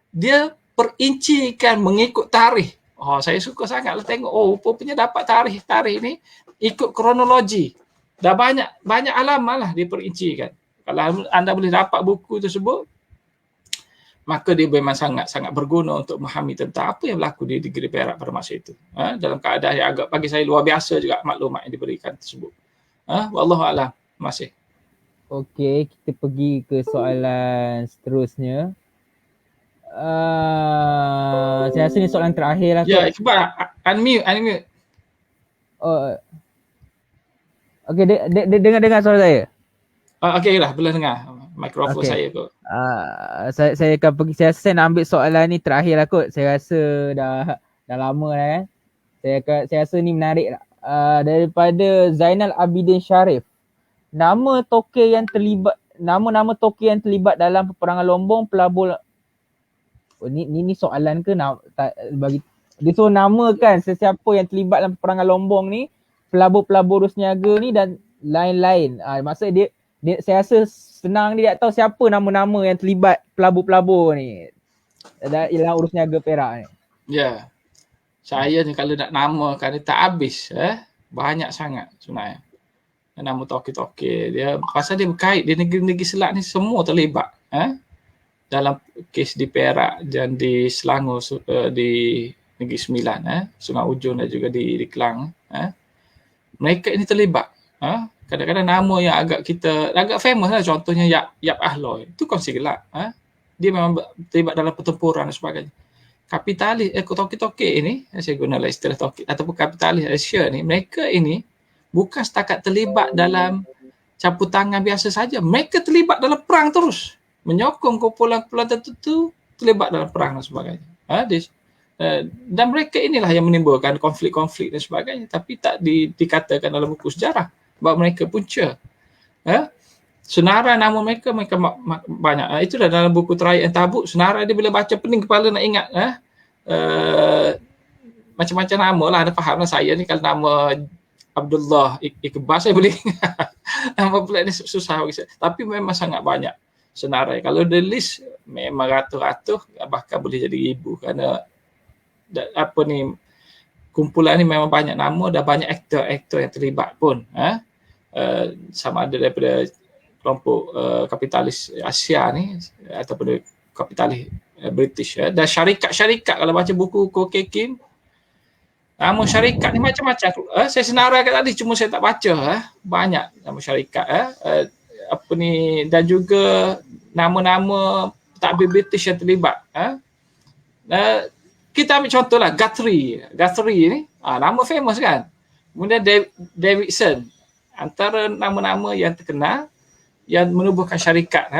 dia perincikan mengikut tarikh. Saya suka sangatlah tengok. Rupanya dapat tarikh ni ikut kronologi. Dah banyak alamat lah dia perincikan. Kalau anda boleh dapat buku tersebut, maka dia memang sangat berguna untuk memahami tentang apa yang berlaku di negeri Perak pada masa itu. Dalam keadaan yang agak bagi saya luar biasa juga maklumat yang diberikan tersebut. Wallahualam. Terima kasih. Okey, kita pergi ke soalan seterusnya. Saya rasa ni soalan terakhir lah Ya, kot. Iqbal, unmute. Oh, okey, dengar suara saya? Okey lah, boleh dengar. Mikrofon Okey. saya kot. Saya akan pergi, saya rasa saya nak ambil soalan ni terakhir lah kot. Saya rasa dah lama dah kan. Saya rasa ni menarik lah. Daripada Zainal Abidin Sharif. Nama toke yang terlibat dalam peperangan Lombong pelabur. Ni soalan ke bagi dia suruh namakan sesiapa yang terlibat dalam peperangan Lombong ni, pelabur-pelabur Rusniaga ni dan lain-lain. Maksud dia saya rasa senang dia tak tahu siapa nama-nama yang terlibat pelabur-pelabur ni dalam Rusniaga Perak ni. Ya. Saya ni kalau nak namakan dia tak habis. Banyak sangat sebenarnya. Nama toke-toke dia, pasal dia berkait di negeri-negeri Selat ni semua terlibat dalam kes di Perak dan di Selangor, di Negeri Sembilan, Sungai Ujung dan juga di Kelang. Mereka ini terlibat. Kadang-kadang nama yang agak famous lah, contohnya Yap Ahloy, itu kongsi gelap. Dia memang terlibat dalam pertempuran dan sebagainya. Kapitalis, toke-toke ini, saya gunalah istilah toke ataupun kapitalis Asia ni, mereka ini bukan setakat terlibat dalam campur tangan biasa saja. Mereka terlibat dalam perang terus. Menyokong kumpulan-kumpulan tertentu terlibat dalam perang dan sebagainya. Dan mereka inilah yang menimbulkan konflik-konflik dan sebagainya. Tapi tak dikatakan dalam buku sejarah bahawa mereka punca. Senarai nama mereka banyak. Itulah dalam buku Terayak yang Tabuk. Senarai dia bila baca pening kepala nak ingat. Macam-macam nama lah. Anda faham lah saya ni kalau nama Abdullah Iqbal saya boleh ingat. Nama pula ni susah bagi saya. Tapi memang sangat banyak senarai. Kalau the list memang ratus-ratus, bahkan boleh jadi ribu kerana kumpulan ni memang banyak nama dan banyak aktor-aktor yang terlibat pun. Sama ada daripada kelompok kapitalis Asia ni ataupun kapitalis British. Dan syarikat-syarikat, kalau baca buku Koke Kim, nama syarikat ni macam-macam. Saya senaraikan tadi cuma saya tak baca. Banyak nama syarikat. Dan juga nama-nama takbir British yang terlibat. Kita ambil contohlah Guthrie ni, nama famous kan. Kemudian Davidson, antara nama-nama yang terkenal yang menubuhkan syarikat.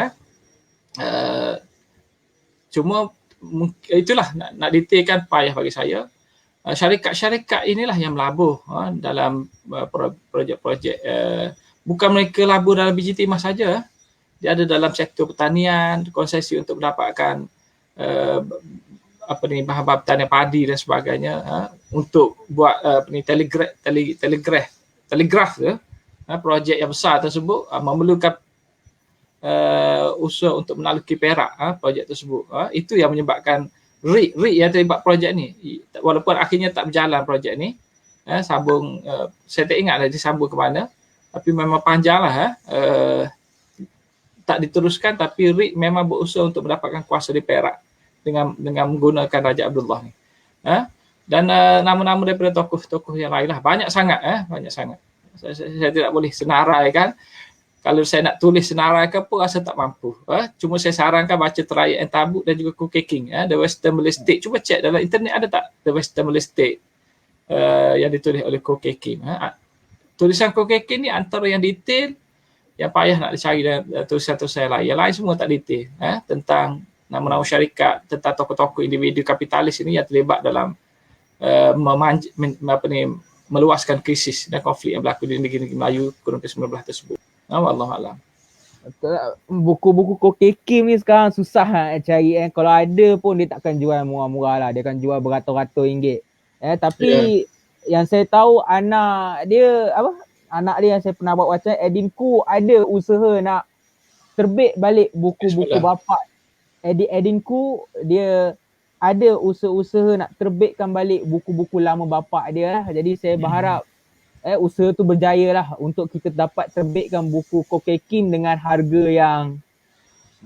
Cuma itulah nak detailkan payah bagi saya. Syarikat-syarikat inilah yang melabur dalam projek-projek. Bukan mereka labur dalam biji timah saja. Dia ada dalam sektor pertanian, konsesi untuk mendapatkan bahan-bahan pertanian padi dan sebagainya, untuk buat telegraf projek yang besar tersebut memerlukan usaha untuk menaluki Perak projek tersebut. Itu yang menyebabkan RIG yang terlibat projek ni. Walaupun akhirnya tak berjalan projek ni, sambung, saya tak ingat dia sambung ke mana, tapi memang panjang lah. Tak diteruskan, tapi RIG memang berusaha untuk mendapatkan kuasa di Perak dengan menggunakan Raja Abdullah ni. Dan nama-nama daripada tokoh-tokoh yang lain lah. Banyak sangat. Saya tidak boleh senaraikan. Kalau saya nak tulis senaraikan pun rasa tak mampu. Cuma saya sarankan baca Terayak yang Tabuk dan juga Koke King. The Western Malay State. Cuba cek dalam internet ada tak The Western Malay State yang ditulis oleh Koke King. Tulisan Koke King ni antara yang detail, yang payah nak dicari dalam tulisan-tulisan lain. Yang lain semua tak detail. Tentang nama-nama syarikat, tentang tokoh-tokoh individu kapitalis ini yang terlibat dalam meluaskan krisis dan konflik yang berlaku di negeri-negeri Melayu kurun ke-19 tersebut. Wallahualam. Buku-buku Koke Kim ni sekarang susah nak cari. Kalau ada pun dia takkan jual murah-murah lah. Dia akan jual beratus-ratus ringgit. Tapi yang saya tahu anak dia yang saya pernah buat wacana, Edin Khoo, ada usaha nak terbit balik buku-buku bapa. Edin Khoo dia ada usaha-usaha nak terbitkan balik buku-buku lama bapa dia lah. Jadi saya berharap usaha tu berjaya lah untuk kita dapat terbitkan buku Koke Kim dengan harga yang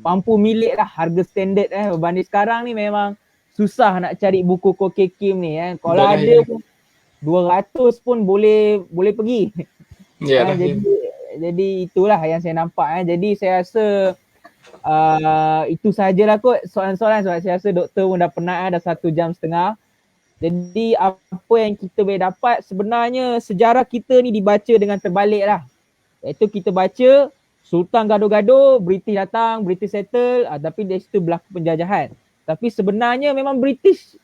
mampu milik lah, harga standard berbanding sekarang ni memang susah nak cari buku Koke Kim ni Kalau Betul lah, ada ya. pun 200 pun boleh pergi. Ya lah, ya. Jadi itulah yang saya nampak Jadi saya rasa itu sahajalah kot soalan-soalan, sebab saya rasa doktor pun dah penat dah 1 jam setengah. Jadi apa yang kita boleh dapat, sebenarnya sejarah kita ni dibaca dengan terbalik lah. Iaitu kita baca Sultan gaduh-gaduh, British datang, British settle, tapi dari situ berlaku penjajahan. Tapi sebenarnya memang British,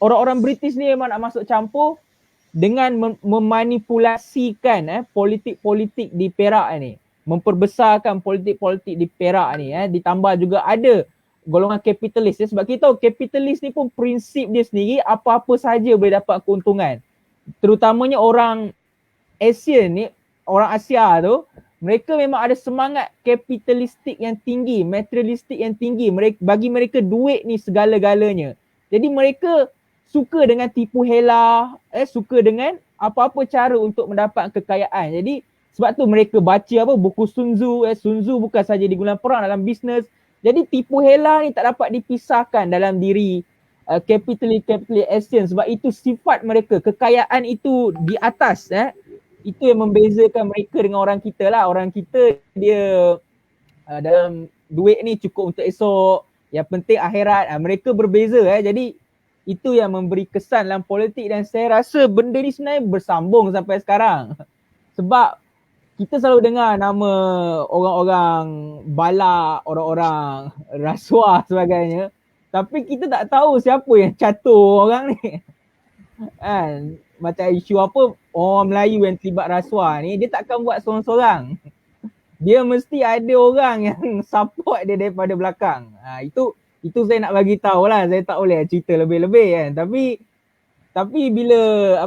orang-orang British ni memang nak masuk campur dengan memanipulasikan politik-politik di Perak ni. Memperbesarkan politik-politik di Perak ni ditambah juga ada golongan kapitalis sebab kita tahu kapitalis ni pun prinsip dia sendiri apa-apa saja boleh dapat keuntungan. Terutamanya orang Asian ni, orang Asia tu, mereka memang ada semangat kapitalistik yang tinggi, materialistik yang tinggi. Bagi mereka duit ni segala-galanya. Jadi mereka suka dengan tipu hela, suka dengan apa-apa cara untuk mendapat kekayaan. Jadi sebab tu mereka baca buku Sun Tzu. Sun Tzu bukan saja digunakan perang, dalam bisnes. Jadi tipu hela ni tak dapat dipisahkan dalam diri kapitalis Asian, sebab itu sifat mereka, kekayaan itu di atas. Itu yang membezakan mereka dengan orang kita lah. Orang kita dia dalam duit ni cukup untuk esok, yang penting akhirat. Mereka berbeza jadi itu yang memberi kesan dalam politik, dan saya rasa benda ni sebenarnya bersambung sampai sekarang. Sebab kita selalu dengar nama orang-orang balak, orang-orang rasuah sebagainya, tapi kita tak tahu siapa yang catur orang ni. Macam isu apa, orang Melayu yang terlibat rasuah ni, dia takkan buat seorang-seorang. Dia mesti ada orang yang support dia daripada belakang. Itu saya nak bagi tahu lah. Saya tak boleh cerita lebih-lebih Tapi bila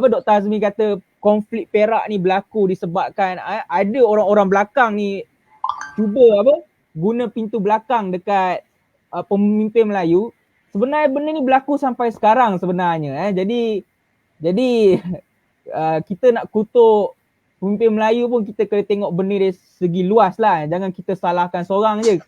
Dr. Azmi kata konflik Perak ni berlaku disebabkan ada orang-orang belakang ni cuba guna pintu belakang dekat pemimpin Melayu. Sebenarnya benda ni berlaku sampai sekarang sebenarnya. Jadi kita nak kutuk pemimpin Melayu pun kita kena tengok benda dari segi luas lah. Jangan kita salahkan seorang je.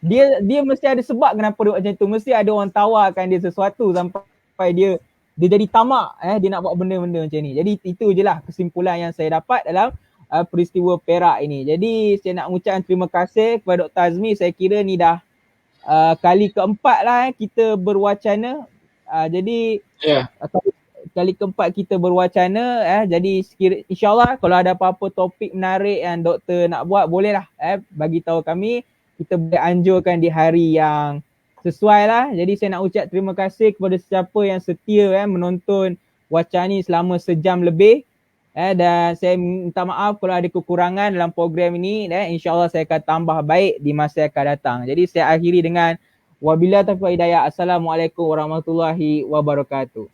Dia mesti ada sebab kenapa dia buat macam tu. Mesti ada orang tawarkan dia sesuatu sampai dia jadi tamak dia nak buat benda-benda macam ni. Jadi itu je lah kesimpulan yang saya dapat dalam peristiwa Perak ini. Jadi saya nak mengucapkan terima kasih kepada Dr. Azmi. Saya kira ni dah kali keempat lah kita berwacana. Jadi kali keempat kita berwacana jadi insyaAllah kalau ada apa-apa topik menarik yang doktor nak buat, bolehlah bagi tahu kami. Kita boleh anjurkan di hari yang sesuai lah. Jadi saya nak ucap terima kasih kepada sesiapa yang setia menonton wacana ni selama sejam lebih. Dan saya minta maaf kalau ada kekurangan dalam program ini. InsyaAllah saya akan tambah baik di masa yang akan datang. Jadi saya akhiri dengan wabillahi taufiq wal hidayah. Assalamualaikum warahmatullahi wabarakatuh.